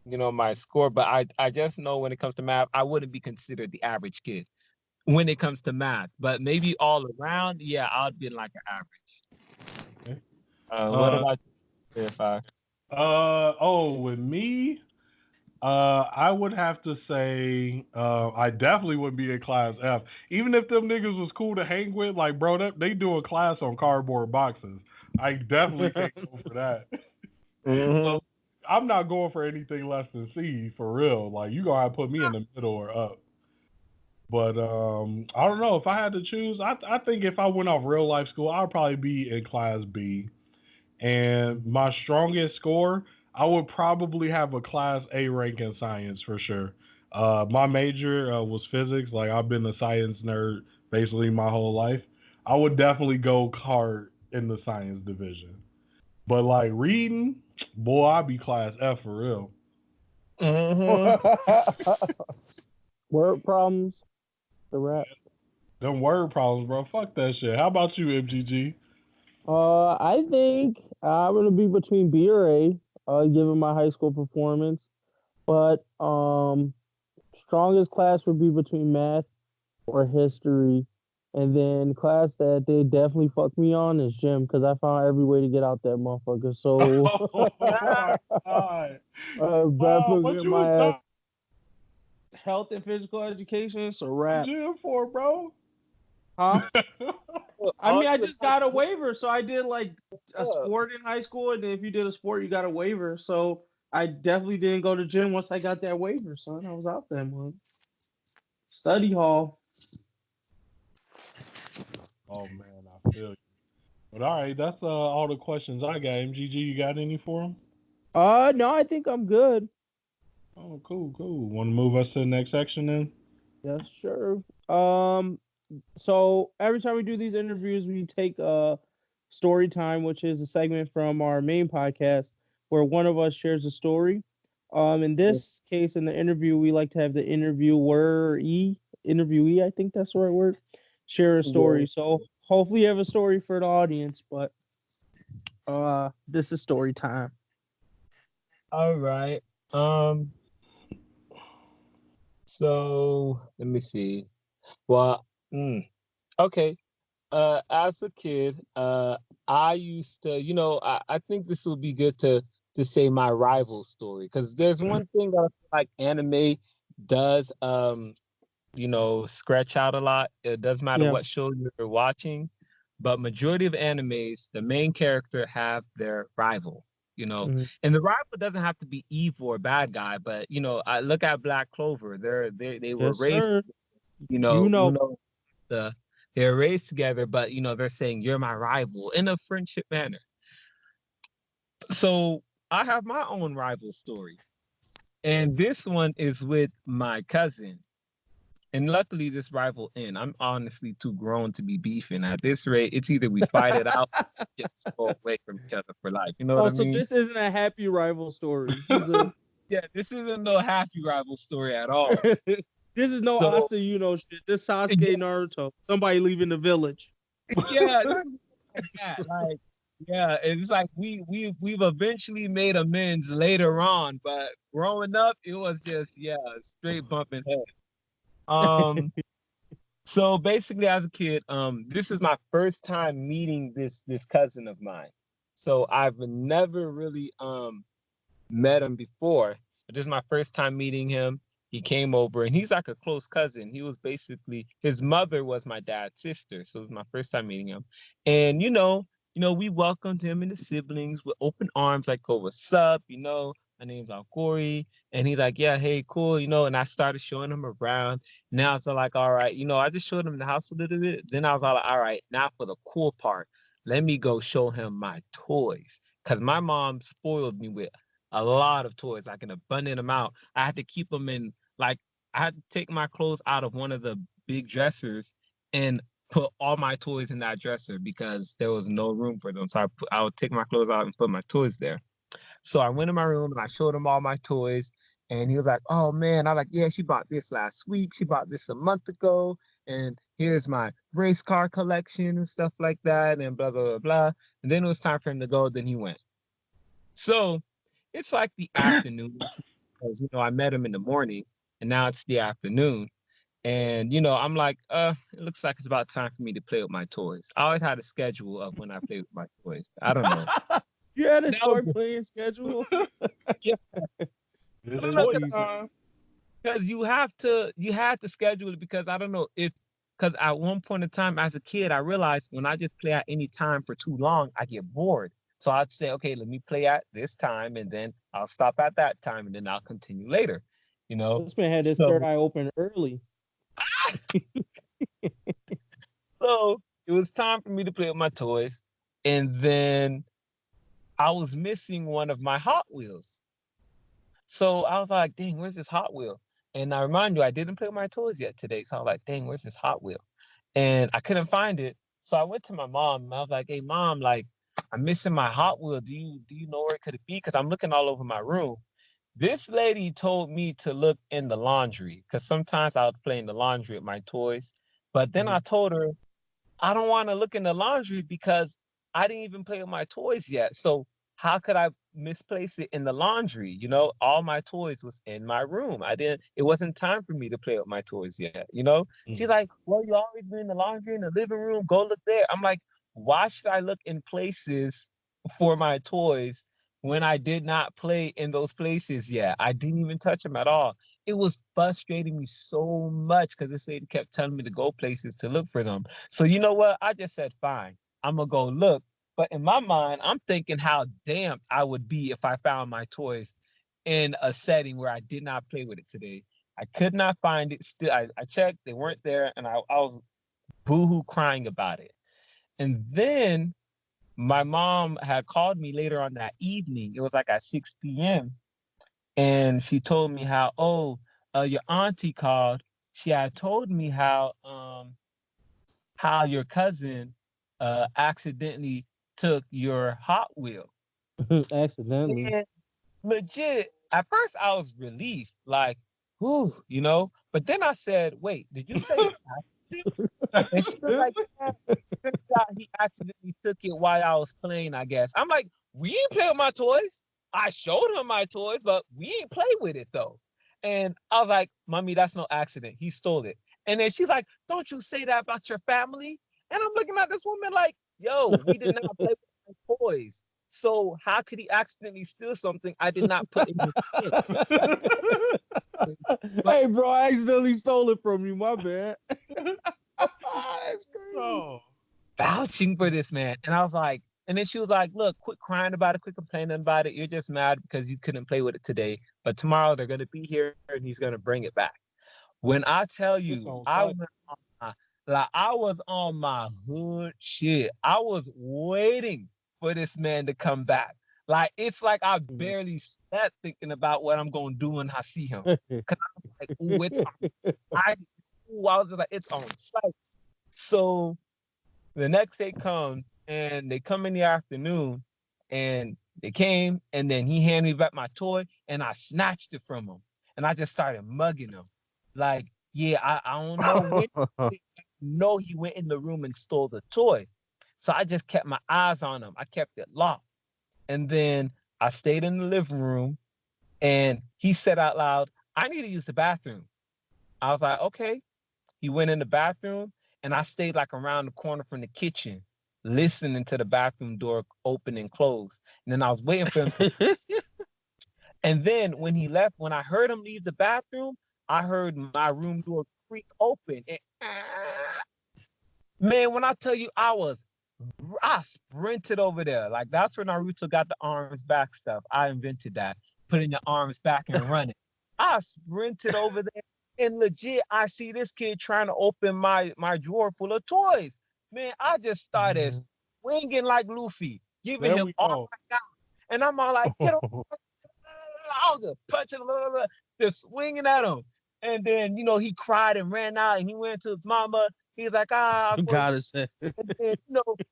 Speaker 3: my score, but I just know when it comes to math, I wouldn't be considered the average kid when it comes to math. But maybe all around, yeah, I'd be like an average.
Speaker 2: Okay.
Speaker 3: What
Speaker 2: Uh,
Speaker 3: about you, if I?
Speaker 2: with me, I would have to say, I definitely would be in class F. Even if them niggas was cool to hang with, like, bro, they do a class on cardboard boxes. I definitely can't go for that. So
Speaker 3: Mm-hmm.
Speaker 2: I'm not going for anything less than C for real. Like, you gonna have to put me in the middle or up. But I don't know if I had to choose. I think if I went off real life school, I'd probably be in class B. And my strongest score, I would probably have a class A rank in science for sure. My major was physics. Like I've been a science nerd basically my whole life. I would definitely go hard in the science division. But like reading, boy, I'd be class F for real.
Speaker 3: Mm-hmm.
Speaker 1: Word problems, the rap.
Speaker 2: Them word problems, bro. Fuck that shit. How about you, MGG?
Speaker 1: I think I'm gonna be between B or A, given my high school performance. But strongest class would be between math or history, and then class that they definitely fucked me on is gym because I found every way to get out that motherfucker. So
Speaker 2: Oh my god. Oh,
Speaker 1: definitely
Speaker 2: what
Speaker 1: get
Speaker 2: you was
Speaker 1: my
Speaker 2: going
Speaker 1: ass health and physical education. So
Speaker 2: to
Speaker 1: rap,
Speaker 2: gym for, bro?
Speaker 1: huh? I
Speaker 3: All
Speaker 1: mean, I
Speaker 3: you
Speaker 1: just got a waiver, so I did like a
Speaker 3: up.
Speaker 1: sport in high school, and then if you did a sport, you got a waiver. So I definitely didn't go to gym once I got that waiver, son. I was out there, man. Study hall.
Speaker 2: Oh man, I feel you. But all right, that's all the questions I got. MGG, you got any for him?
Speaker 1: No, I think I'm good.
Speaker 2: Oh, cool, cool. Want to move us to the next section then?
Speaker 1: Yes, sure. So every time we do these interviews, we take story time, which is a segment from our main podcast where one of us shares a story. In this case, in the interview, we like to have the interviewee, I think that's the right word, share a
Speaker 3: Yeah.
Speaker 1: story. So hopefully you have a story for the audience, but this is story time.
Speaker 3: All right. Um. So let me see. Well. Okay. As a kid, I used to, I think this would be good to say my rival story because there's one thing that I feel like anime does, scratch out a lot. It doesn't matter
Speaker 1: Yeah.
Speaker 3: what show you're watching, but majority of animes, the main character have their rival.
Speaker 1: Mhm.
Speaker 3: And the rival doesn't have to be evil or bad guy, but I look at Black Clover. They were
Speaker 1: Yes,
Speaker 3: raised,
Speaker 1: sir.
Speaker 3: you
Speaker 1: You
Speaker 3: know, you
Speaker 1: know.
Speaker 3: know, the they're raised together, but they're saying you're my rival in a friendship manner. So I have my own rival story, and this one is with my cousin. And luckily, this rival end. I'm honestly too grown to be beefing. At this rate, it's either we fight it out, or we just go away from each other for life. You know what
Speaker 1: Oh,
Speaker 3: I
Speaker 1: so
Speaker 3: mean?
Speaker 1: this isn't a happy rival story. He's a
Speaker 3: Yeah, this isn't no happy rival story at all.
Speaker 1: this is no
Speaker 3: So
Speaker 1: Asta Yuno shit. This
Speaker 3: yeah,
Speaker 1: Sasuke Naruto. Somebody leaving the village.
Speaker 3: yeah, this is like that. Like, yeah, it's like we've eventually made amends later on, but growing up, it was just straight bumping head. Um, so basically, as a kid, this is my first time meeting this cousin of mine. So I've never really met him before. But this is my first time meeting him. He came over and he's like a close cousin. He was basically his mother was my dad's sister. So it was my first time meeting him. And we welcomed him and the siblings with open arms, like, oh, what's up? My name's Algori. And he's like, yeah, hey, cool, and I started showing him around. Now it's like, all right, I just showed him the house a little bit. Then I was all like, all right, now for the cool part. Let me go show him my toys. Cause my mom spoiled me with a lot of toys, like an abundant amount. I had to keep them in, like, I had to take my clothes out of one of the big dressers and put all my toys in that dresser because there was no room for them. So I would take my clothes out and put my toys there. So I went in my room and I showed him all my toys. And he was like, "Oh man," I'm like, "Yeah, she bought this last week. She bought this a month ago. And here's my race car collection and stuff like that." And blah blah blah blah. And then it was time for him to go. Then he went. So it's like the afternoon because I met him in the morning, and now it's the afternoon. And I'm like, it looks like it's about time for me to play with my toys. I always had a schedule of when I play with my toys. I don't know.
Speaker 1: You had a
Speaker 3: That was
Speaker 1: toy playing schedule?
Speaker 3: yeah.
Speaker 2: This
Speaker 3: I don't
Speaker 2: is
Speaker 3: know
Speaker 2: toy
Speaker 1: Jeez.
Speaker 2: time.
Speaker 3: because you had to schedule it because I don't know if because at one point in time as a kid I realized when I just play at any time for too long I get bored. So I'd say, okay, let me play at this time and then I'll stop at that time and then I'll continue later. You know,
Speaker 1: This man had his third
Speaker 3: so
Speaker 1: eye open early.
Speaker 3: so it was time for me to play with my toys, and then I was missing one of my Hot Wheels. So I was like, dang, where's this Hot Wheel? And I remind you, I didn't play with my toys yet today. So I was like, dang, where's this Hot Wheel? And I couldn't find it. So I went to my mom and I was like, hey mom, like I'm missing my Hot Wheel. Do you know where it could be? Because I'm looking all over my room. This lady told me to look in the laundry because sometimes I would play in the laundry with my toys. But then I told her I don't want to look in the laundry because I didn't even play with my toys yet. So how could I misplace it in the laundry? All my toys was in my room. It wasn't time for me to play with my toys yet. She's
Speaker 2: Mm.
Speaker 3: like, well, you always be in the laundry in the living room. Go look there. I'm like, why should I look in places for my toys when I did not play in those places yet? I didn't even touch them at all. It was frustrating me so much because this lady kept telling me to go places to look for them. So you know what? I just said, fine, I'm gonna go look. But in my mind, I'm thinking how damped I would be if I found my toys in a setting where I did not play with it today. I could not find it. Still, I checked, they weren't there, and I was boohoo crying about it. And then my mom had called me later on that evening. It was like at 6 p.m. And she told me how, your auntie called. She had told me how your cousin accidentally took your Hot Wheel.
Speaker 1: Accidentally.
Speaker 3: And legit, at first I was relieved, like, whew. But then I said, wait, did you say accident? And she was like, yeah, turns out he accidentally took it while I was playing, I guess. I'm like, we ain't play with my toys. I showed him my toys, but we ain't play with it though. And I was like, Mommy, that's no accident. He stole it. And then she's like, don't you say that about your family? And I'm looking at this woman like, yo, we did not play with my toys. So how could he accidentally steal something I did not put in his hand? But
Speaker 1: Hey, bro, I accidentally stole it from you. My bad. That's crazy.
Speaker 2: Oh.
Speaker 3: vouching for this man. And I was like, and then she was like, look, quit crying about it, quit complaining about it. You're just mad because you couldn't play with it today. But tomorrow they're gonna be here and he's gonna bring it back. When I tell
Speaker 2: It's
Speaker 3: you,
Speaker 2: on site.
Speaker 3: I was on my hood shit. I was waiting for this man to come back. Like it's like I barely slept thinking about what I'm gonna do when I see him. Cause I was like, ooh, it's on. I was just like, it's on site. So the next day comes and they come in the afternoon and they came and then he handed me back my toy and I snatched it from him. And I just started mugging him. Like, yeah, I don't know when no, he went in the room and stole the toy. So I just kept my eyes on him. I kept it locked. And then I stayed in the living room and he said out loud, I need to use the bathroom. I was like, okay. He went in the bathroom, and I stayed like around the corner from the kitchen, listening to the bathroom door open and close. And then I was waiting for him to. And then when he left, when I heard him leave the bathroom, I heard my room door creak open. And man, when I tell you, I sprinted over there. Like that's where Naruto got the arms back stuff. I invented that, putting your arms back and running. I sprinted over there and legit, I see this kid trying to open my drawer full of toys. Man, I just started swinging like Luffy, giving
Speaker 2: There
Speaker 3: him
Speaker 2: we
Speaker 3: all
Speaker 2: go.
Speaker 3: I got. And I'm all like, get him. I was just punching him, just swinging at him. And then, he cried and ran out and he went to his mama. He's like,
Speaker 1: Gotta say.
Speaker 3: and then,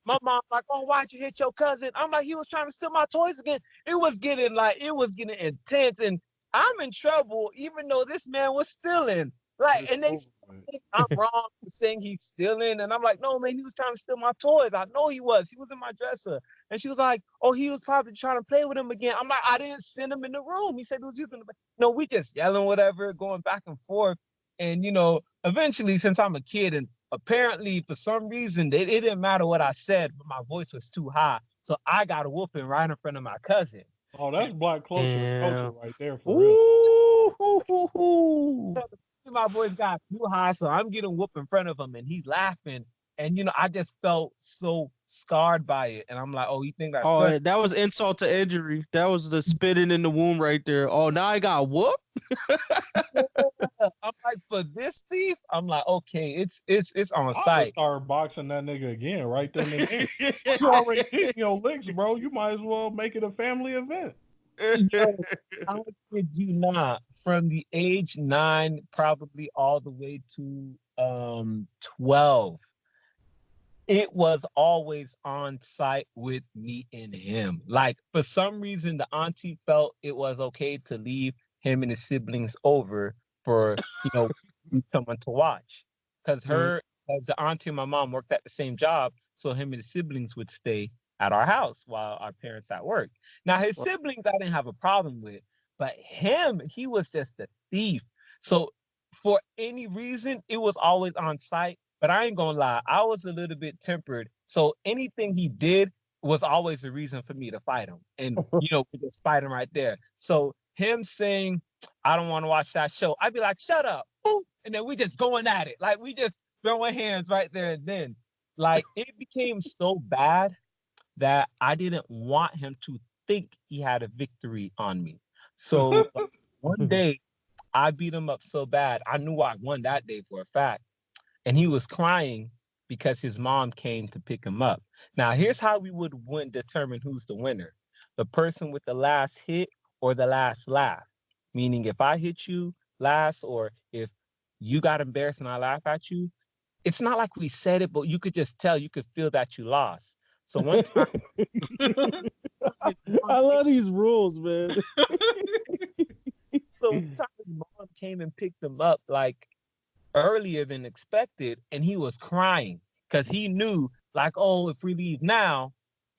Speaker 3: my mom like, oh, why'd you hit your cousin? I'm like, he was trying to steal my toys again. It was getting intense, and I'm in trouble, even though this man was stealing. Like, and they think I'm wrong for saying he's stealing, and I'm like, no, man, he was trying to steal my toys. I know he was. He was in my dresser, and she was like, oh, he was probably trying to play with him again. I'm like, I didn't send him in the room. He said he was using the. No, we just yelling, whatever, going back and forth, and eventually, since I'm a kid and apparently, for some reason, it didn't matter what I said, but my voice was too high. So I got a whooping right in front of my cousin.
Speaker 2: Oh, that's black culture right there for real.
Speaker 1: Ooh.
Speaker 3: My voice got too high, so I'm getting whooped in front of him, and he's laughing. And I just felt so scarred by it. And I'm like, oh, you think that's funny?
Speaker 1: Oh, that was insult to injury. That was the spitting in the womb right there. Oh, now I got whooped.
Speaker 3: I'm like, for this thief, I'm like, okay, it's on
Speaker 2: I'll
Speaker 3: site.
Speaker 2: start boxing that nigga again right then and there. You already getting your licks, bro. You might as well make it a family event.
Speaker 3: Yo, I kid you not. From the age 9, probably all the way to 12, it was always on site with me and him. Like, for some reason, the auntie felt it was okay to leave him and his siblings over for someone to watch, because the auntie and my mom worked at the same job, so him and his siblings would stay at our house while our parents at work. Now, his siblings I didn't have a problem with, but him, he was just a thief. So for any reason, it was always on site. But I ain't gonna lie, I was a little bit tempered. So anything he did was always a reason for me to fight him. And we just fight him right there. So him saying, I don't want to watch that show, I'd be like, shut up. Boop. And then we just going at it. Like, we just throwing hands right there and then. Like, it became so bad that I didn't want him to think he had a victory on me. So one day I beat him up so bad. I knew I won that day for a fact. And he was crying because his mom came to pick him up. Now, here's how we would determine who's the winner: the person with the last hit or the last laugh. Meaning, if I hit you last, or if you got embarrassed and I laugh at you, it's not like we said it, but you could just tell, you could feel that you lost. So one time,
Speaker 1: I love these rules, man.
Speaker 3: so one time his mom came and picked him up like earlier than expected, and he was crying because he knew, like, oh, if we leave now,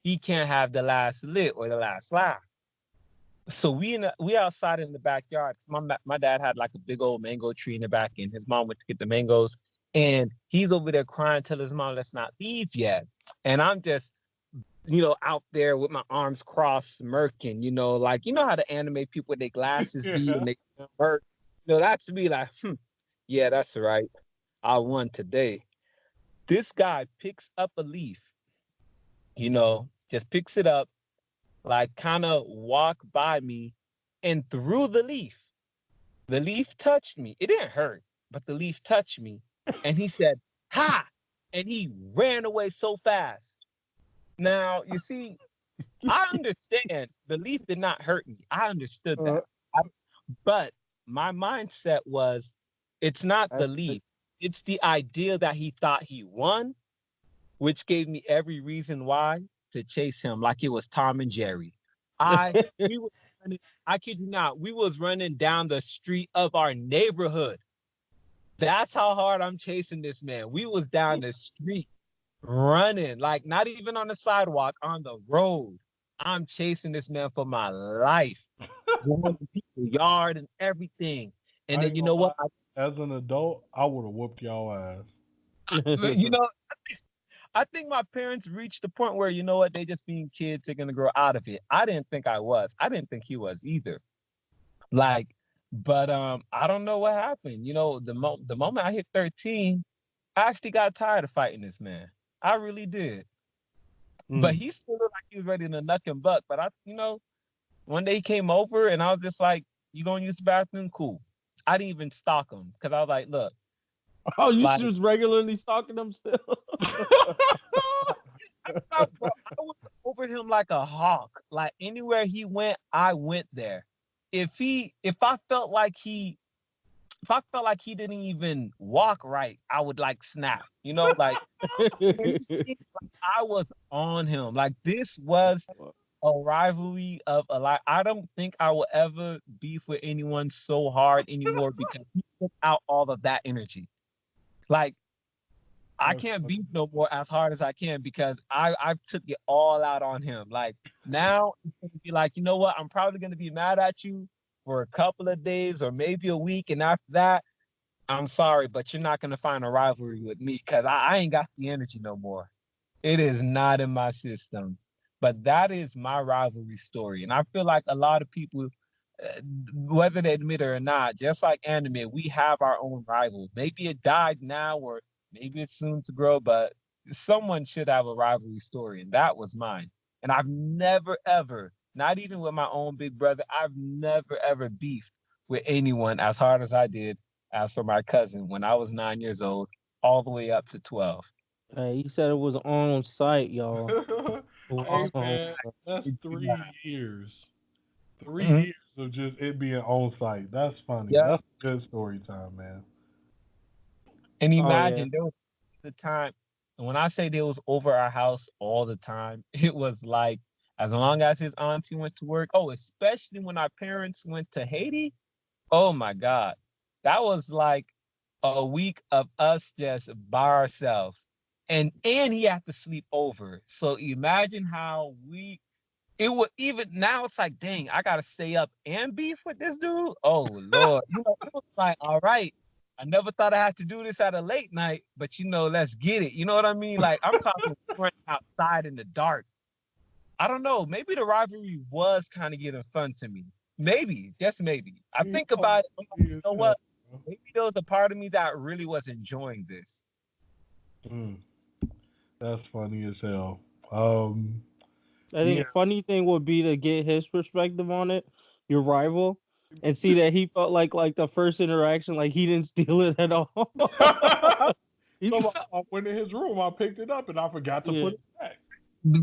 Speaker 3: he can't have the last lit or the last laugh. So we outside in the backyard. My dad had like a big old mango tree in the back, and his mom went to get the mangoes, and he's over there crying, till his mom, let's not leave yet. And I'm just out there with my arms crossed, smirking, like, how the anime people with their glasses be and they smirk. That's me, like, yeah, that's right. I won today. This guy picks up a leaf, just picks it up, like, kind of walk by me and threw the leaf. The leaf touched me. It didn't hurt, but the leaf touched me. And he said, ha! And he ran away so fast. Now, you see, I understand the leaf did not hurt me. I understood that. But my mindset was, it's not the leaf. It's the idea that he thought he won, which gave me every reason why to chase him like it was Tom and Jerry. We was running, I kid you not, we was running down the street of our neighborhood. That's how hard I'm chasing this man. We was down the street running, like, not even on the sidewalk, on the road. I'm chasing this man for my life. Going to people's yard and everything. And then, you know what?
Speaker 2: As an adult, I would have whooped y'all ass.
Speaker 3: I think my parents reached the point where, you know what, they just being kids, they're gonna grow out of it. I didn't think I was. I didn't think he was either. Like, but I don't know what happened. The moment I hit 13, I actually got tired of fighting this man. I really did. But he still looked like he was ready to nuck and buck. But one day he came over and I was just like, you gonna use the bathroom? Cool. I didn't even stalk him because I was like, look.
Speaker 1: Oh, you just regularly stalking them still?
Speaker 3: I was over him like a hawk. Like, anywhere he went, I went there. If I felt like he if I felt like he didn't even walk right, I would like snap. Like I was on him. Like this was a rivalry of a lot. I don't think I will ever beef with anyone so hard anymore because he took out all of that energy. Like I can't beef no more as hard as I can because I took it all out on him. Like now it's gonna be like, you know what? I'm probably gonna be mad at you for a couple of days or maybe a week, and after that, I'm sorry, but you're not gonna find a rivalry with me because I ain't got the energy no more. It is not in my system. But that is my rivalry story. And I feel like a lot of people, whether they admit it or not, just like anime, we have our own rival. Maybe it died now or maybe it's soon to grow, but someone should have a rivalry story. And that was mine. And I've never, ever, not even with my own big brother, I've never, ever beefed with anyone as hard as I did as for my cousin when I was 9 years old, all the way up to 12.
Speaker 1: He said it was on site, y'all.
Speaker 2: Hey
Speaker 1: Wow.
Speaker 2: man, that's
Speaker 3: Yeah.
Speaker 2: 3 years. Three
Speaker 3: Mhm.
Speaker 2: years of just it being on site. That's funny.
Speaker 3: Yeah.
Speaker 2: That's good story time, man.
Speaker 3: And
Speaker 1: Oh yeah.
Speaker 3: imagine there was the time, and when I say they was over our house all the time, it was like as long as his auntie went to work. Oh, especially when our parents went to Haiti. Oh my God. That was like a week of us just by ourselves. And he had to sleep over. So imagine how it would even now it's like, dang, I gotta stay up and beef with this dude. Oh Lord. It was like, all right. I never thought I had to do this at a late night, but let's get it. You know what I mean? Like I'm talking running outside in the dark. I don't know. Maybe the rivalry was kind of getting fun to me. Maybe, just maybe. I
Speaker 2: You
Speaker 3: think
Speaker 2: know,
Speaker 3: about it.
Speaker 2: funny
Speaker 3: You
Speaker 2: as
Speaker 3: know
Speaker 2: hell,
Speaker 3: what?
Speaker 2: bro.
Speaker 3: Maybe there was a part of me that really was enjoying this.
Speaker 2: Mm, that's funny as hell. Um,
Speaker 1: I think
Speaker 2: yeah.
Speaker 1: the funny thing would be to get his perspective on it, your rival, and see that he felt like the first interaction, like he didn't steal it at all. He
Speaker 2: So
Speaker 1: felt-
Speaker 2: I went in his room, I picked it up, and I forgot to
Speaker 1: yeah.
Speaker 2: put it back.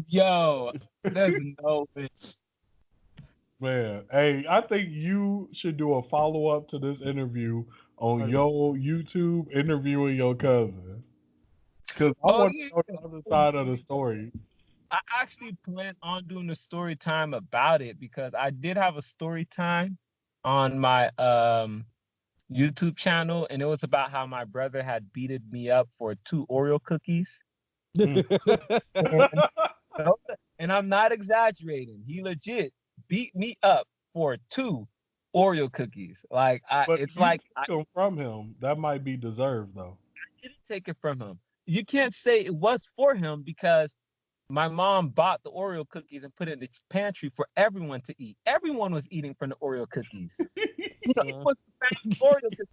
Speaker 3: Yo, there's no way.
Speaker 2: Man, hey, I think you should do a follow up to this interview on your YouTube interviewing your cousin. Because I
Speaker 3: Oh
Speaker 2: want
Speaker 3: yeah.
Speaker 2: to know the other side of the story.
Speaker 3: I actually plan on doing a story time about it because I did have a story time on my YouTube channel, and it was about how my brother had beaten me up for 2 Oreo cookies.
Speaker 2: Mm.
Speaker 3: And, and I'm not exaggerating. He legit beat me up for 2 Oreo cookies. Like
Speaker 2: But if
Speaker 3: it's
Speaker 2: you
Speaker 3: like
Speaker 2: took
Speaker 3: I
Speaker 2: them from him, that might be deserved, though.
Speaker 3: didn't take it from him. You can't say it was for him because my mom bought the Oreo cookies and put it in the pantry for everyone to eat. Everyone was eating from the Oreo cookies. It was the same Oreo cookies.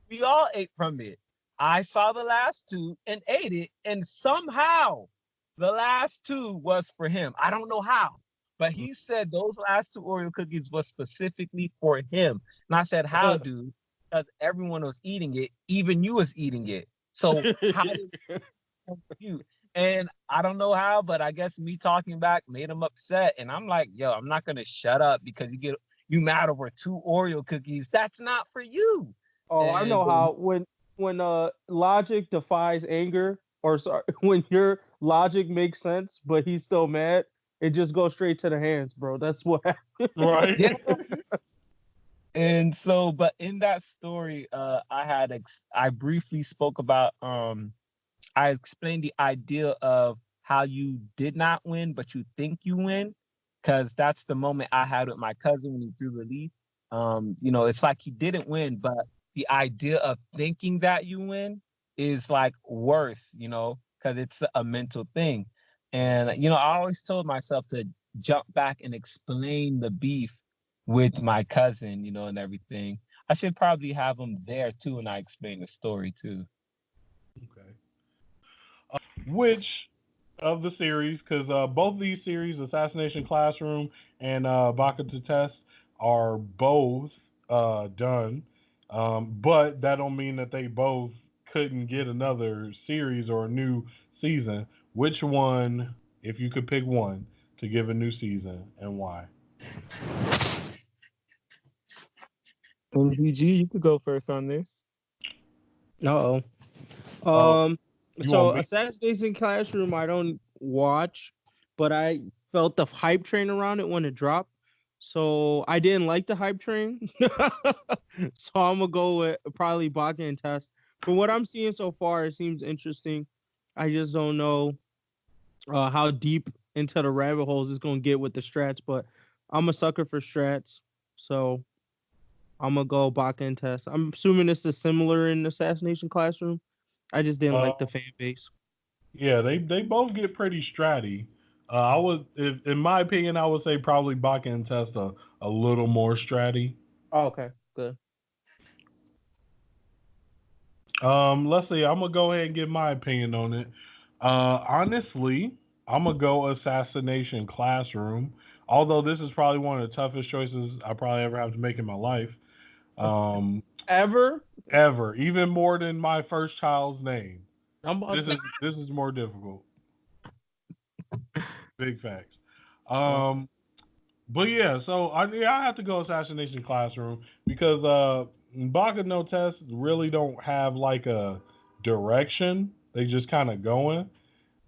Speaker 3: We all ate from it. I saw the last two and ate it, and somehow the last two was for him. I don't know how, but he said those last 2 Oreo cookies was specifically for him. And I said, "How, dude?" Because everyone was eating it, even you was eating it. So how did you? And I don't know how, but I guess me talking back made him upset. And I'm like, yo, I'm not gonna shut up because you mad over 2 Oreo cookies. That's not for you.
Speaker 1: Oh, I
Speaker 3: And
Speaker 1: know how when logic defies anger, or sorry, when your logic makes sense, but he's still mad, it just goes straight to the hands, bro. That's what happened.
Speaker 2: Right?
Speaker 3: yeah, and so, but in that story, I briefly spoke about I explained the idea of how you did not win, but you think you win, because that's the moment I had with my cousin when he threw the leaf. It's like he didn't win, but the idea of thinking that you win is like worse, because it's a mental thing. And I always told myself to jump back and explain the beef with my cousin, and everything. I should probably have him there too, and I explain the story too.
Speaker 2: Okay. Which of the series, because both of these series, Assassination Classroom and Baka to Test, are both done, but that don't mean that they both couldn't get another series or a new season. Which one, if you could pick one, to give a new season and why?
Speaker 3: MGG, you could go first on this.
Speaker 1: Uh-oh.
Speaker 2: Oh,
Speaker 1: Um,
Speaker 2: you
Speaker 1: so
Speaker 2: want me?
Speaker 1: Assassination Classroom, I don't watch, but I felt the hype train around it when it dropped. So I didn't like the hype train. So I'm gonna go with probably Baka and Test. From what I'm seeing so far, it seems interesting. I just don't know how deep into the rabbit holes it's gonna get with the strats, but I'm a sucker for strats, so I'm gonna go Baka and Test. I'm assuming this is similar in Assassination Classroom. I just didn't
Speaker 2: Uh,
Speaker 1: like the fan base.
Speaker 2: yeah, they both get pretty stratty. I would, in my opinion, I would say probably Baka and Test a little more stratty.
Speaker 1: Oh, okay, good.
Speaker 2: Let's see. I'm gonna go ahead and give my opinion on it. Honestly, I'm gonna go Assassination Classroom. Although this is probably one of the toughest choices I probably ever have to make in my life. Um,
Speaker 1: Ever?
Speaker 2: ever, even more than my first child's name.
Speaker 1: I'm
Speaker 2: This is more difficult. Big facts.
Speaker 1: uh,
Speaker 2: Um, but yeah, so I have to go Assassination Classroom because Baka no Test really don't have like a direction. They just kind of going.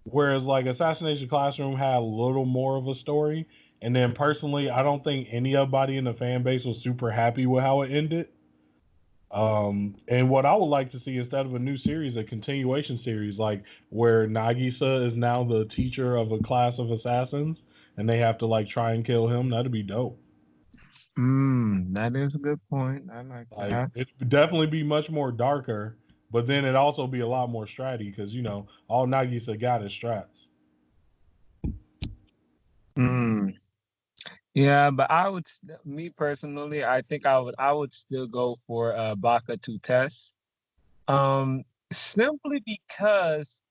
Speaker 2: Whereas like Assassination Classroom had a little more of a story. And then personally, I don't think anybody in the fan base was super happy with how it ended. And what I would like to see instead of a new series, a continuation series, like where Nagisa is now the teacher of a class of assassins, and they have to like try and kill him. That'd be dope.
Speaker 3: That is a good point. I like
Speaker 2: Like
Speaker 3: that.
Speaker 2: it would definitely be much more darker, but then it also be a lot more stratty because you know all Nagisa got is strats.
Speaker 3: Mm. Yeah, but me personally, I think I would still go for Baka to Test. Um, Simply because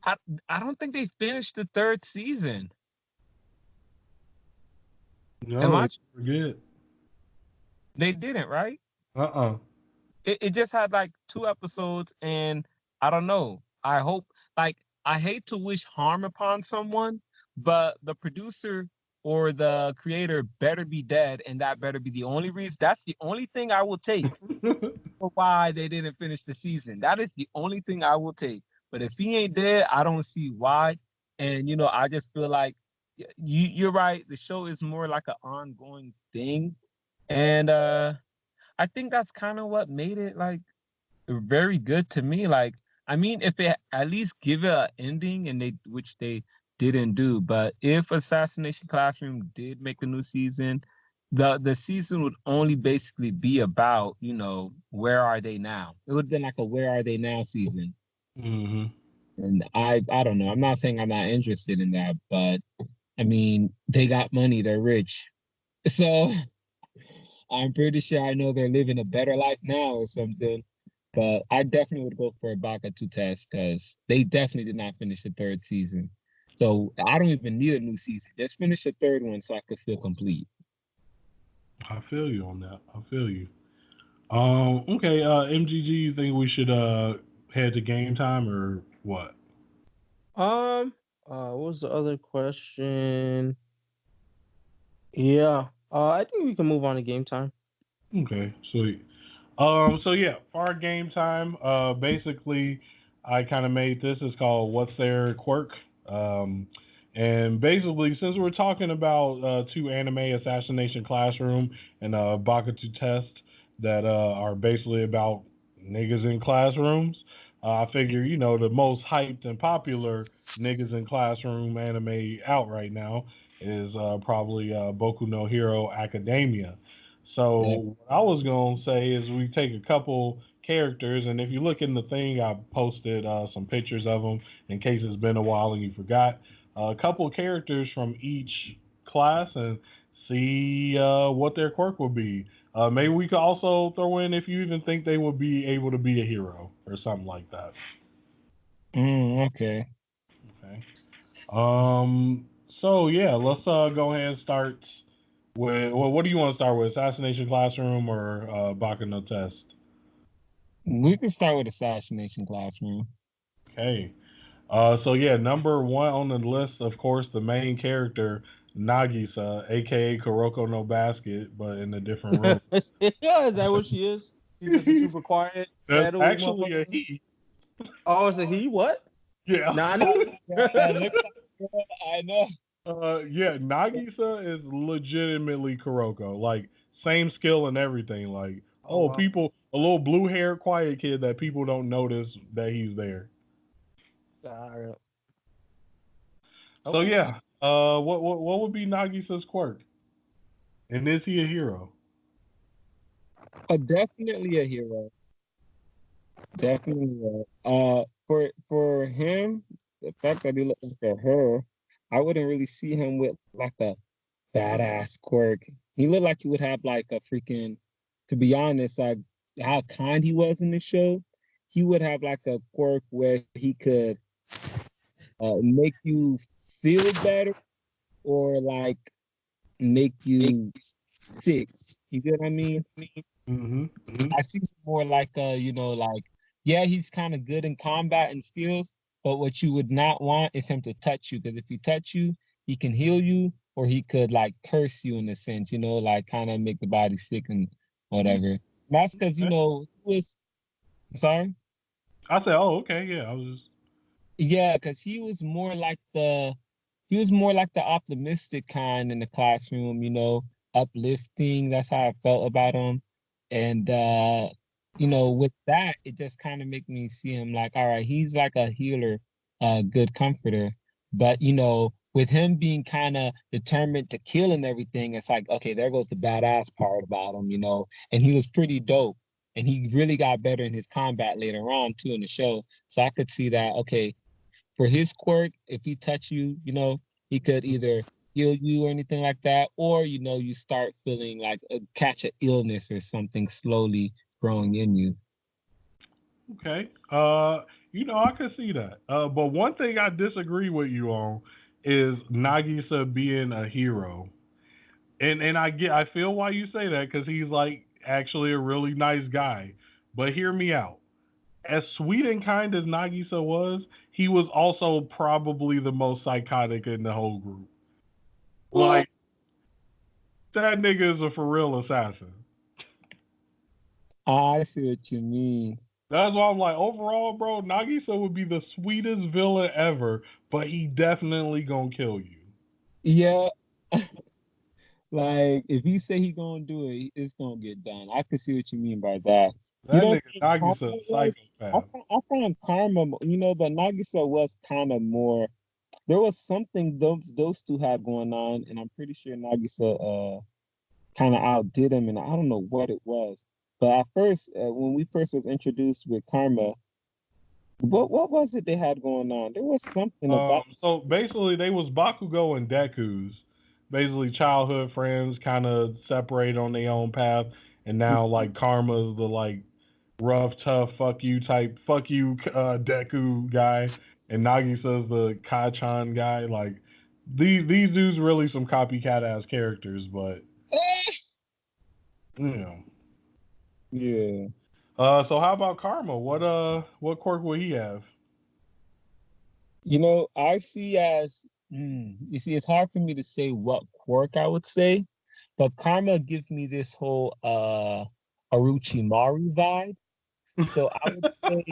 Speaker 3: I I don't think they finished the third season. Am
Speaker 2: No, they
Speaker 3: I?
Speaker 2: forget.
Speaker 3: They didn't, right?
Speaker 2: Uh-uh.
Speaker 3: It just had like two episodes, and I don't know. I hope, like, I hate to wish harm upon someone, but the producer or the creator better be dead, and that better be the only reason. That's the only thing I will take for why they didn't finish the season. That is the only thing I will take. But if he ain't dead, I don't see why. And I just feel like you're right. The show is more like an ongoing thing, and I think that's kind of what made it like very good to me. Like, I mean, if they at least give it an ending, and which they didn't do, but if Assassination Classroom did make a new season, the season would only basically be about, where are they now? It would have been like a where are they now season.
Speaker 2: hmm
Speaker 3: And I don't know. I'm not saying I'm not interested in that, but I mean, they got money, they're rich. So I'm pretty sure I know they're living a better life now or something. But I definitely would go for Baka to Test because they definitely did not finish the third season. So I don't even need a new season. Just finish the third one so I could feel complete.
Speaker 2: I feel you on that. I feel you. Okay, MGG, you think we should head to game time or what?
Speaker 1: um, what was the other question? Yeah, I think we can move on to game time.
Speaker 2: Okay, sweet. So yeah, for our game time, basically, I kind of made this. It's called "What's Their Quirk?" And basically, since we're talking about two anime, Assassination Classroom and Bakatu Test, that are basically about niggas in classrooms, I figure the most hyped and popular niggas in classroom anime out right now is probably Boku no Hero Academia.
Speaker 3: Yep.
Speaker 2: So what I was gonna say is we take a couple characters, and if you look in the thing, I posted some pictures of them in case it's been a while and you forgot. A couple characters from each class and see what their quirk would be. Maybe we could also throw in if you even think they would be able to be a hero or something like that.
Speaker 3: Okay.
Speaker 2: Okay. Um. So yeah, let's go ahead and start with. Well, what do you want to start with? Assassination Classroom or Baka no Test?
Speaker 3: We can start with Assassination Classroom.
Speaker 2: Okay. So yeah, number one on the list, of course, the main character, Nagisa, aka Kuroko no Basket, but in a different room.
Speaker 1: Yeah, is that what she is? She's just a super quiet,
Speaker 2: That's
Speaker 1: sad old
Speaker 2: actually a
Speaker 1: motherfucker.
Speaker 2: he.
Speaker 1: Oh, is it he? What?
Speaker 2: Yeah.
Speaker 1: Nani?
Speaker 3: Yeah, look like girl, I know.
Speaker 2: Yeah, Nagisa is legitimately Kuroko. Like, same skill and everything. Like,
Speaker 1: Oh
Speaker 2: oh,
Speaker 1: wow.
Speaker 2: people, a little blue haired, quiet kid that people don't notice that he's there.
Speaker 1: Alright.
Speaker 2: So
Speaker 1: Okay.
Speaker 2: yeah, what would be Nagisa's quirk? And is he a hero?
Speaker 3: Definitely a hero. Definitely. For him, the fact that he looked like a her, I wouldn't really see him with like a badass quirk. He looked like he would have like a freaking, to be honest, like how kind he was in the show, he would have like a quirk where he could make you feel better or like make you sick. You get what I mean?
Speaker 2: Mm-hmm.
Speaker 3: I see him more like like yeah, he's kind of good in combat and skills, but what you would not want is him to touch you because if he touch you, he can heal you or he could like curse you in a sense, like kind of make the body sick and whatever. And that's because
Speaker 2: Okay.
Speaker 3: he was sorry.
Speaker 2: I said, oh, okay, yeah. I was just
Speaker 3: Yeah, because he was more like the optimistic kind in the classroom, uplifting. That's how I felt about him. And with that, it just kind of make me see him like, all right, he's like a healer, a good comforter. But with him being kind of determined to kill and everything, it's like, okay, there goes the badass part about him. And he was pretty dope. And he really got better in his combat later on too in the show. So I could see that, okay, for his quirk, if he touch you, he could either heal you or anything like that, or you start feeling like catch an illness or something slowly growing in you.
Speaker 2: okay. I could see that. But one thing I disagree with you on is Nagisa being a hero. And I feel why you say that because he's like actually a really nice guy. But hear me out. As sweet and kind as Nagisa was, he was also probably the most psychotic in the whole group.
Speaker 3: What?
Speaker 2: Like that nigga is a for real assassin.
Speaker 3: I see what you mean.
Speaker 2: That's why I'm like, overall, bro, Nagisa would be the sweetest villain ever, but he definitely gonna kill you.
Speaker 3: Yeah, like if he say he gonna do it, it's gonna get done. I can see what you mean by that. You
Speaker 2: That
Speaker 3: don't
Speaker 2: nigga
Speaker 3: think Karma
Speaker 2: Nagisa a
Speaker 3: was?
Speaker 2: psychopath.
Speaker 3: I found Karma, but Nagisa was kind of more. There was something those two had going on, and I'm pretty sure Nagisa kind of outdid him, and I don't know what it was. But at first, when we first was introduced with Karma, what was it they had going on? There was something about.
Speaker 2: So basically, they was Bakugo and Deku's, basically childhood friends, kind of separated on their own path, and now like Karma's the like rough, tough, fuck you type, fuck you Deku guy, and Nagisa's the Kachan guy. Like these dudes really some copycat ass characters, but you know.
Speaker 3: Yeah,
Speaker 2: So how about Karma? What quirk will he have?
Speaker 3: I see as you see, it's hard for me to say what quirk I would say, but Karma gives me this whole Orochimaru vibe. So I would say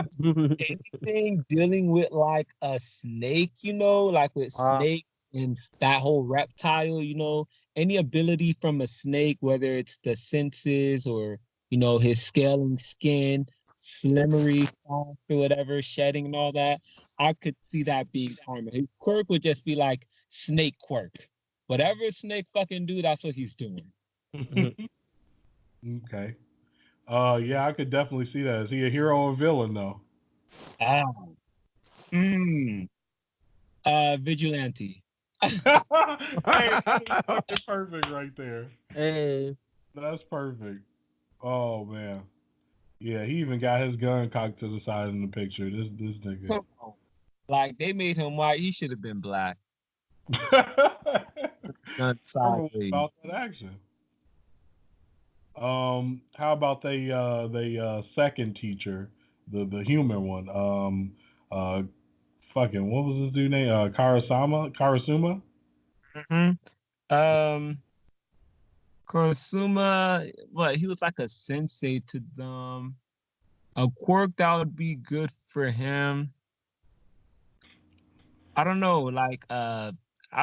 Speaker 3: anything dealing with like a snake, like with
Speaker 1: uh,
Speaker 3: snake and that whole reptile, any ability from a snake, whether it's the senses or, his scaling skin, slimery, or whatever, shedding and all that, I could see that being Karma. His quirk would just be like snake quirk. Whatever a snake fucking do, that's what he's doing.
Speaker 2: Okay. Yeah, I could definitely see that. Is he a hero or villain though?
Speaker 3: Ah, mm, vigilante.
Speaker 2: Hey, that is fucking perfect right there.
Speaker 1: hey,
Speaker 2: That's perfect. Oh man. Yeah, he even got his gun cocked to the side in the picture. This nigga.
Speaker 3: Come on. Like they made him white. He should have been black. Done
Speaker 2: Karma was
Speaker 3: sideways.
Speaker 2: about that action. How about they second teacher, the human one? Fucking what was his dude name? Karasuma.
Speaker 3: Hmm. Kurosuma, what, he was like a sensei to them. A quirk that would be good for him. I don't know, like I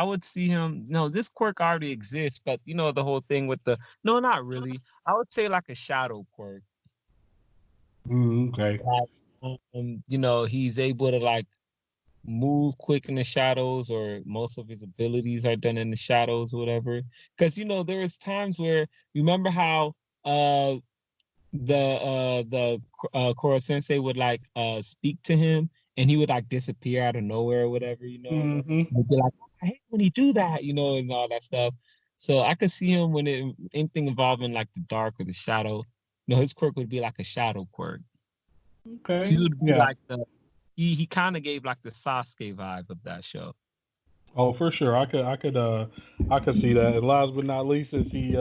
Speaker 3: would see him. No, this quirk already exists, but you know the whole thing with the no, not really. I would say like a shadow quirk.
Speaker 2: Okay.
Speaker 3: Like, you know, he's able to like move quick in the shadows, or most of his abilities are done in the shadows, or whatever. Because you know, there was times where remember how uh the Koro Sensei would like speak to him, and he would like disappear out of nowhere or whatever, you know.
Speaker 2: Mm-hmm.
Speaker 3: He'd be like, I hate when he do that, you know, and all that stuff. So I could see him when anything involving like the dark or the shadow. You know, his quirk would be like a shadow quirk. He
Speaker 2: Okay.
Speaker 3: would be
Speaker 2: Yeah.
Speaker 3: like he kind of gave like the Sasuke vibe of that show.
Speaker 2: Oh, for sure. I could see that. And last but not least, is he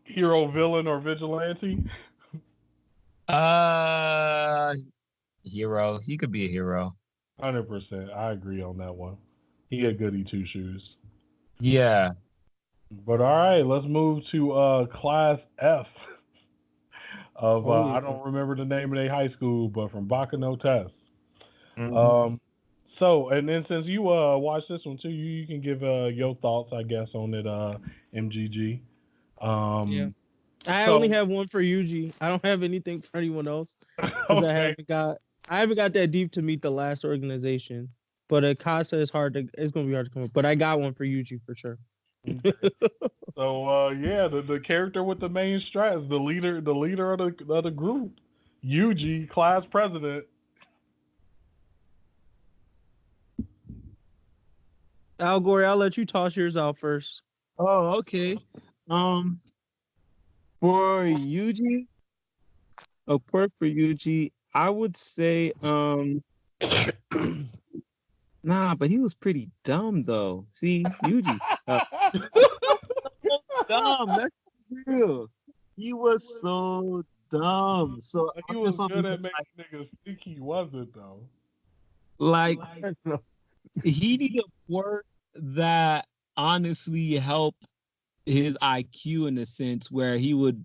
Speaker 2: hero, villain, or vigilante?
Speaker 3: Uh Hero. He could be a hero.
Speaker 2: 100%. I agree on that one. He a goody two shoes.
Speaker 3: Yeah.
Speaker 2: But all right, let's move to class F of
Speaker 1: Oh
Speaker 2: I
Speaker 1: yeah.
Speaker 2: don't remember the name of their high school, but from Baka and Test.
Speaker 3: Mhm.
Speaker 2: Um, so and then since you watched this one too, you can give your thoughts, I guess, on it, MGG.
Speaker 1: Yeah.
Speaker 2: Um,
Speaker 1: I only
Speaker 2: so
Speaker 1: have one for Yuji. I don't have anything for anyone else because
Speaker 2: okay,
Speaker 1: I haven't got that deep to meet the last organization. But a Casa is hard to it's gonna be hard to come up. But I got one for Yuji for sure.
Speaker 2: okay. So yeah, the character with the main stress, the leader of the group, Yuji, class president.
Speaker 1: Al Gore, I'll let you toss yours out first.
Speaker 3: Oh, okay. Um, for Yuji, a quirk for Yuji, I would say, nah, but he was pretty dumb though. See, Yuji, he was so dumb. That's real. He was so dumb. So
Speaker 2: He
Speaker 3: I'm
Speaker 2: was
Speaker 3: just on
Speaker 2: good at making niggas think he wasn't though.
Speaker 3: like he needed a quirk that honestly helped his IQ in a sense where he would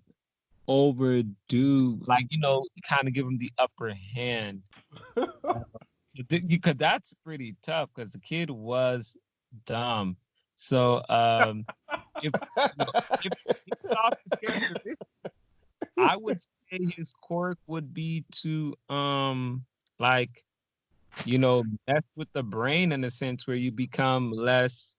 Speaker 3: overdo, like, you know, kind of give him the upper hand. Because that's pretty tough because the kid was dumb. So if you know, if he off his characteristics, I would say his quirk would be to like, you know, mess with the brain in a sense where you become less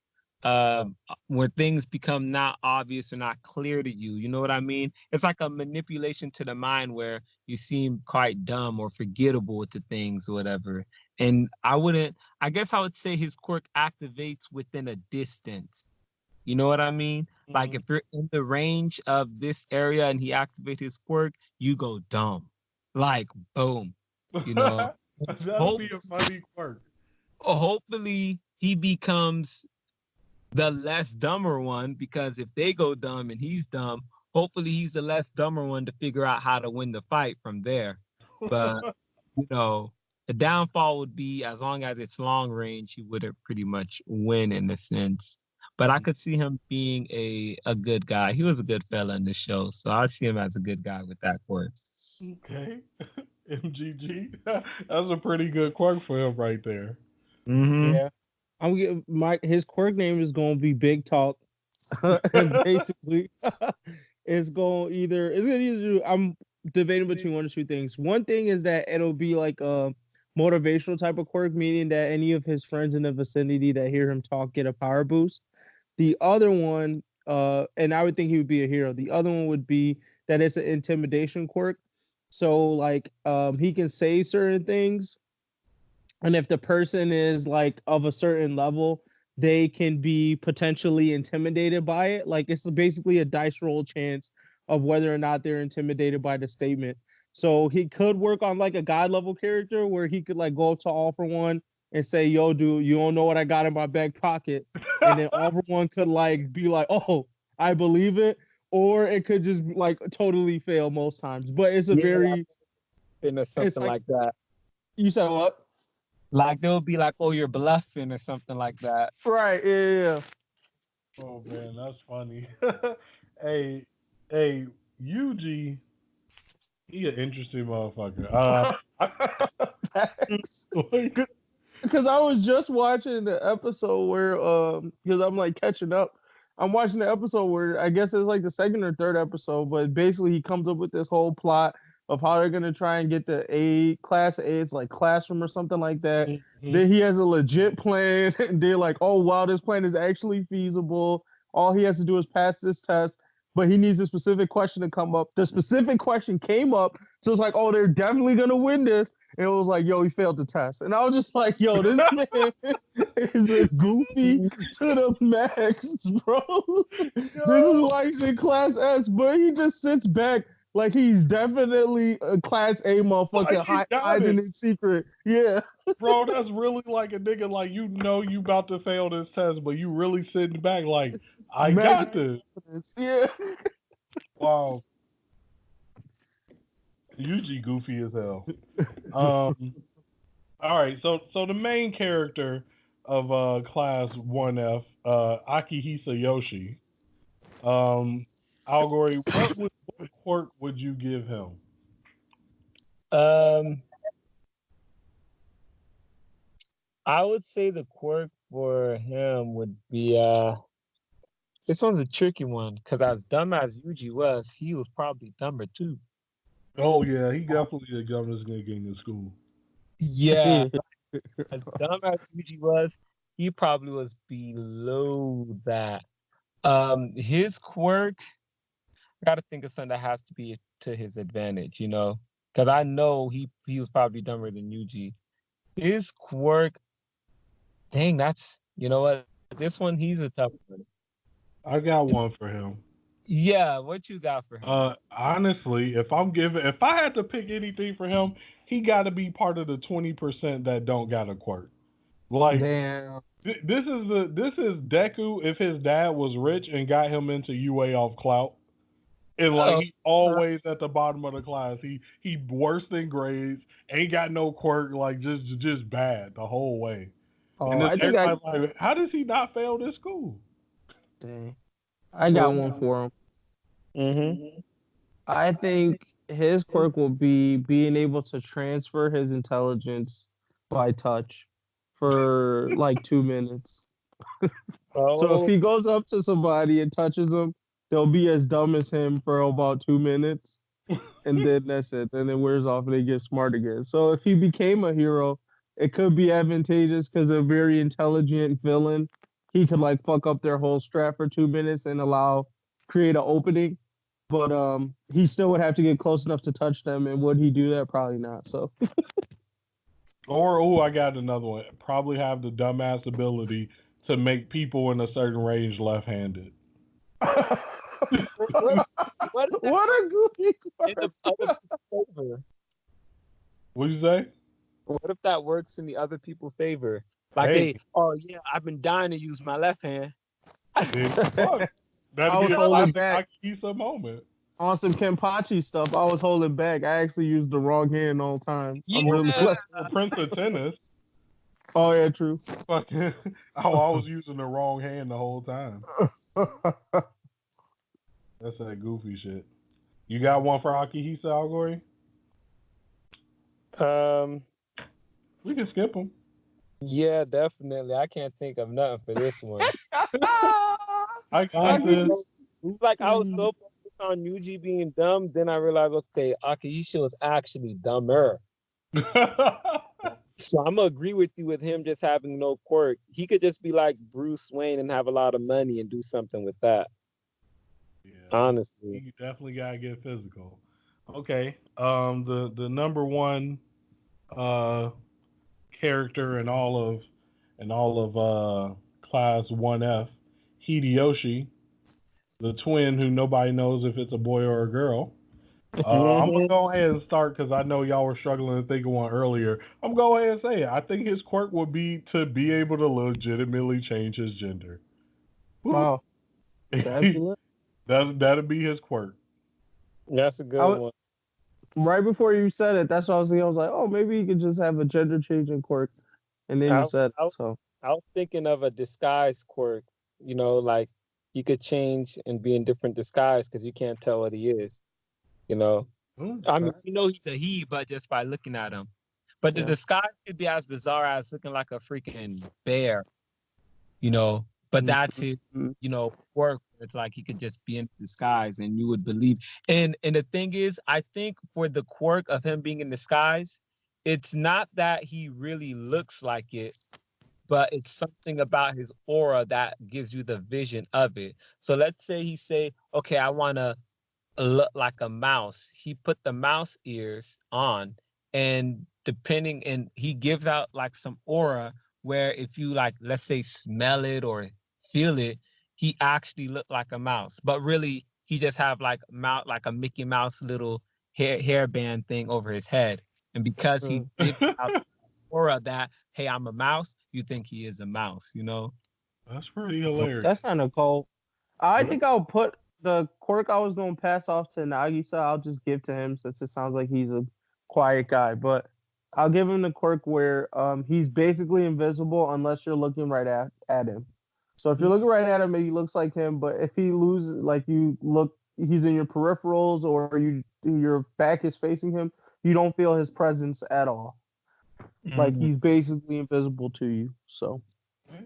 Speaker 3: where things become not obvious or not clear to you. You know what I mean? It's like a manipulation to the mind where you seem quite dumb or forgettable to things or whatever. And I guess I would say his quirk activates within a distance. You know what I mean? Like
Speaker 2: Mhm.
Speaker 3: if you're in the range of this area and he activates his quirk, you go dumb. Like boom. You know,
Speaker 2: That'll
Speaker 3: hope
Speaker 2: be a funny quirk.
Speaker 3: hopefully he becomes the less dumber one, because if they go dumb and he's dumb, hopefully he's the less dumber one to figure out how to win the fight from there. But you know, the downfall would be as long as it's long range, he would have pretty much win in a sense. But I could see him being a good guy. He was a good fella in the show, so I see him as a good guy with that quirk.
Speaker 2: Okay. MGG. That's a pretty good quirk for him right there.
Speaker 3: Mm-hmm.
Speaker 1: Yeah. I'm getting his quirk name is gonna be Big Talk. And basically it's gonna either do I'm debating between one or two things. One thing is that it'll be like a motivational type of quirk, meaning that any of his friends in the vicinity that hear him talk get a power boost. The other one, and I would think he would be a hero. The other one would be that it's an intimidation quirk. So like he can say certain things, and if the person is like of a certain level, they can be potentially intimidated by it. Like it's basically a dice roll chance of whether or not they're intimidated by the statement. So he could work on like a god level character where he could like go up to All For One and say, "Yo, dude, you don't know what I got in my back pocket," and then All For One could like be like, "Oh, I believe it," or it could just like totally fail most times. But it's a
Speaker 3: Yeah,
Speaker 1: very,
Speaker 3: or
Speaker 1: it's
Speaker 3: something
Speaker 1: like
Speaker 3: like that.
Speaker 1: you said what?
Speaker 3: Like they'll be like, "Oh, you're bluffing" or something like that.
Speaker 1: Right, yeah, yeah.
Speaker 2: Oh man, that's funny. hey, hey, Yuji, he an interesting motherfucker.
Speaker 1: Facts.
Speaker 2: Like,
Speaker 1: Because I was just watching the episode where because I'm like catching up. I'm watching the episode where I guess it's like the second or third episode, but basically he comes up with this whole plot of how they're gonna try and get the A class A, it's like classroom or something like that.
Speaker 2: mhm.
Speaker 1: Then he has a legit plan, and they're like, "Oh wow, this plan is actually feasible. All he has to do is pass this test, but he needs a specific question to come up. The specific question came up, so it's like, oh, they're definitely gonna win this. And it was like, yo, he failed the test. And I was just like, yo, this man is a goofy to the max, bro. This is
Speaker 2: Yo,
Speaker 1: why he's in class S, but he just sits back like he's definitely a class A
Speaker 2: like
Speaker 1: motherfucker
Speaker 2: he got
Speaker 1: hiding
Speaker 2: it,
Speaker 1: in secret. Yeah.
Speaker 2: bro. That's really like a nigga like you know you about to fail this test, but you really sitting back like I
Speaker 1: Max
Speaker 2: got this.
Speaker 1: confidence. Yeah.
Speaker 2: Wow, Yuji goofy as hell. Um, all right, so the main character of class 1F, Akihisa Yoshi. Um, Algory, what quirk would you give him?
Speaker 3: Um, I would say the quirk for him would be this one's a tricky one because as dumb as Yuji was, he was probably dumber too.
Speaker 2: Oh yeah, he definitely the dumbest nigga in the school.
Speaker 3: Yeah, as dumb as Yuji was, he probably was below that. His quirk, I gotta think of something that has to be to his advantage, you know, because I know he was probably dumber than Yuji. His quirk, dang, that's you know what, this one he's a tough one.
Speaker 2: I got one for him.
Speaker 3: Yeah, what you got for him?
Speaker 2: Honestly, if I had to pick anything for him, he got to be part of the 20% that don't got a quirk. Like
Speaker 1: Damn.
Speaker 2: this is Deku if his dad was rich and got him into UA off clout. And like
Speaker 3: Oh,
Speaker 2: he always at the bottom of the class. He worse than grades, ain't got no quirk, like just bad the whole way. And
Speaker 1: Oh,
Speaker 2: this
Speaker 1: I think I
Speaker 2: everybody like, how does he not fail this school?
Speaker 1: dang. I
Speaker 3: well,
Speaker 1: got one for him.
Speaker 3: mm-hmm.
Speaker 1: I think his quirk will be being able to transfer his intelligence by touch for like 2 minutes. So if
Speaker 3: Oh,
Speaker 1: he goes up to somebody and touches them, they'll be as dumb as him for about 2 minutes, and then that's it. Then it wears off and they get smart again. So if he became a hero, it could be advantageous because a very intelligent villain, he could like fuck up their whole strat for 2 minutes and create an opening. But he still would have to get close enough to touch them, and would he do that? Probably not. So
Speaker 2: Or oh, I got another one. Probably have the dumbass ability to make people in a certain range left-handed.
Speaker 3: what, what if that
Speaker 1: what
Speaker 3: works
Speaker 1: a goofy
Speaker 3: in the
Speaker 1: quirk.
Speaker 3: other people's favor?
Speaker 2: What'd you say?
Speaker 3: What if that works in the other people's favor? Like
Speaker 2: Hey,
Speaker 3: they, oh yeah, I've been dying to use my left hand.
Speaker 2: then fuck.
Speaker 1: I
Speaker 2: That'd be
Speaker 1: was
Speaker 2: a
Speaker 1: holding
Speaker 2: classic
Speaker 1: back
Speaker 2: Akisa moment.
Speaker 1: on some Kenpachi stuff. I was holding back. I actually used the wrong hand all the time. I'm
Speaker 2: Or
Speaker 1: really
Speaker 3: Yeah.
Speaker 1: glad.
Speaker 2: Prince of Tennis.
Speaker 1: Oh yeah, true.
Speaker 2: Fucking, oh, I was using the wrong hand the whole time. That's that goofy shit. You got one for Akihisa Algori?
Speaker 3: Um.
Speaker 2: We can skip him.
Speaker 3: Yeah, definitely. I can't think of nothing for this one.
Speaker 2: I
Speaker 3: I
Speaker 2: got
Speaker 3: was
Speaker 2: this.
Speaker 3: I was so focused on Yuji being dumb, then I realized, okay, Akisha was actually dumber. So I'm gonna agree with you with him just having no quirk. He could just be like Bruce Wayne and have a lot of money and do something with that.
Speaker 2: Yeah,
Speaker 3: Honestly.
Speaker 2: he definitely gotta get physical. Okay. The number one uh character in all of class 1F, Hideyoshi, the twin who nobody knows if it's a boy or a girl. I'm gonna
Speaker 3: Mhm.
Speaker 2: go ahead and start because I know y'all were struggling to think of one earlier. I'm gonna go ahead and say it. I think his quirk would be to be able to legitimately change his gender. Woo.
Speaker 1: Wow, fabulous.
Speaker 2: That'd be his quirk.
Speaker 3: That's a
Speaker 1: I
Speaker 3: good
Speaker 1: w-
Speaker 3: one.
Speaker 1: right before you said it, that's what I was thinking. I was like, oh, maybe you could just have a gender changing quirk, and then
Speaker 3: I,
Speaker 1: you said it.
Speaker 3: I,
Speaker 1: So
Speaker 3: I was thinking of a disguise quirk, you know, like he could change and be in different disguise because you can't tell what he is. You know, I mean,
Speaker 2: Okay.
Speaker 3: you know he's a he, but just by looking at him. But the
Speaker 1: Yeah.
Speaker 3: disguise could be as bizarre as looking like a freaking bear, you know. But that's his,
Speaker 1: Mhm.
Speaker 3: work. It's like he could just be in disguise and you would believe. And the thing is, I think for the quirk of him being in disguise, it's not that he really looks like it, but it's something about his aura that gives you the vision of it. So let's say he say, okay, I want to look like a mouse. He put the mouse ears on, and depending, and he gives out like some aura where if you like, let's say, smell it or feel it, he actually looked like a mouse. But really, he just have like mouth, like a Mickey Mouse little hairband thing over his head. And because he gives out aura that, hey, I'm a mouse, you think he is a mouse, you know?
Speaker 2: That's pretty hilarious.
Speaker 1: That's kind of cool. I
Speaker 2: Yeah.
Speaker 1: think I'll put the quirk I was going to pass off to Nagisa. I'll just give to him since it sounds like he's a quiet guy. But I'll give him the quirk where he's basically invisible unless you're looking right at him. So if you're looking right at him, he looks like him. But if he loses, like you look, he's in your peripherals or your back is facing him, you don't feel his presence at all. Like
Speaker 3: Mm.
Speaker 1: he's basically invisible to you. So
Speaker 2: Okay.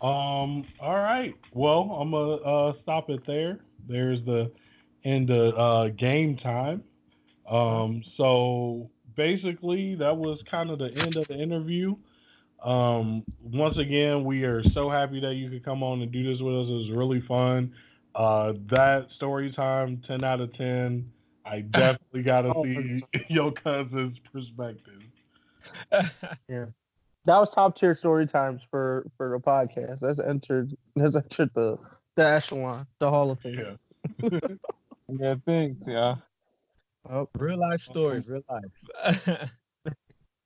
Speaker 2: All right. Well, I'm gonna stop it there. There's the end of game time. So basically, that was kind of the end of the interview. Once again, we are so happy that you could come on and do this with us. It was really fun. That story time, 10 out of 10. I definitely got to
Speaker 1: oh,
Speaker 2: see your cousin's perspective.
Speaker 1: yeah. That was top tier story times for the podcast. That's entered the echelon, the Hall of Fame.
Speaker 2: Yeah.
Speaker 3: Yeah, thanks. Yeah.
Speaker 1: Oh,
Speaker 3: Real life story,
Speaker 2: Um,
Speaker 3: real life.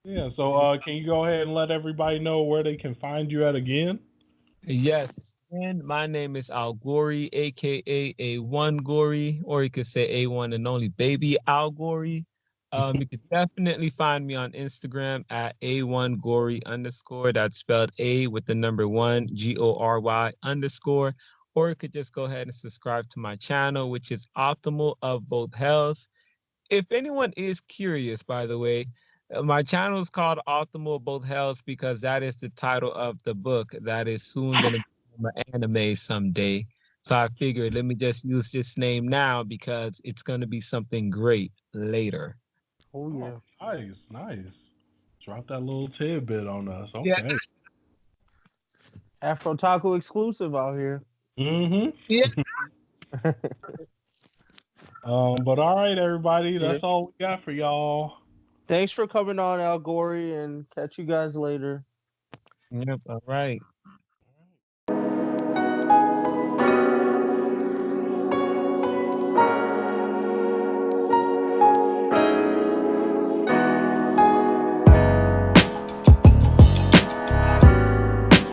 Speaker 2: yeah. So, can you go ahead and let everybody know where they can find you at again?
Speaker 3: Yes. And my name is Al Gory, aka A1gory, or you could say A1 and only baby Al Gory. You could definitely find me on Instagram at A1gory underscore. That's spelled A with the number one, GORY underscore. Or you could just go ahead and subscribe to my channel, which is Optimal of Both Hells. If anyone is curious, by the way, my channel is called Optimal Both Hells because that is the title of the book that is soon going to become an anime someday. So I figured let me just use this name now because it's going to be something great later.
Speaker 1: oh
Speaker 2: Oh,
Speaker 1: yeah.
Speaker 2: nice, nice. Drop that little tidbit on us.
Speaker 3: Yeah.
Speaker 2: Okay.
Speaker 1: AfrOtaku exclusive out here.
Speaker 2: Mm-hmm.
Speaker 3: Yeah.
Speaker 2: But all right, everybody,
Speaker 1: Yeah.
Speaker 2: that's all we got for y'all.
Speaker 1: Thanks for coming on, Al Gory, and catch you guys later.
Speaker 3: Yep. All right.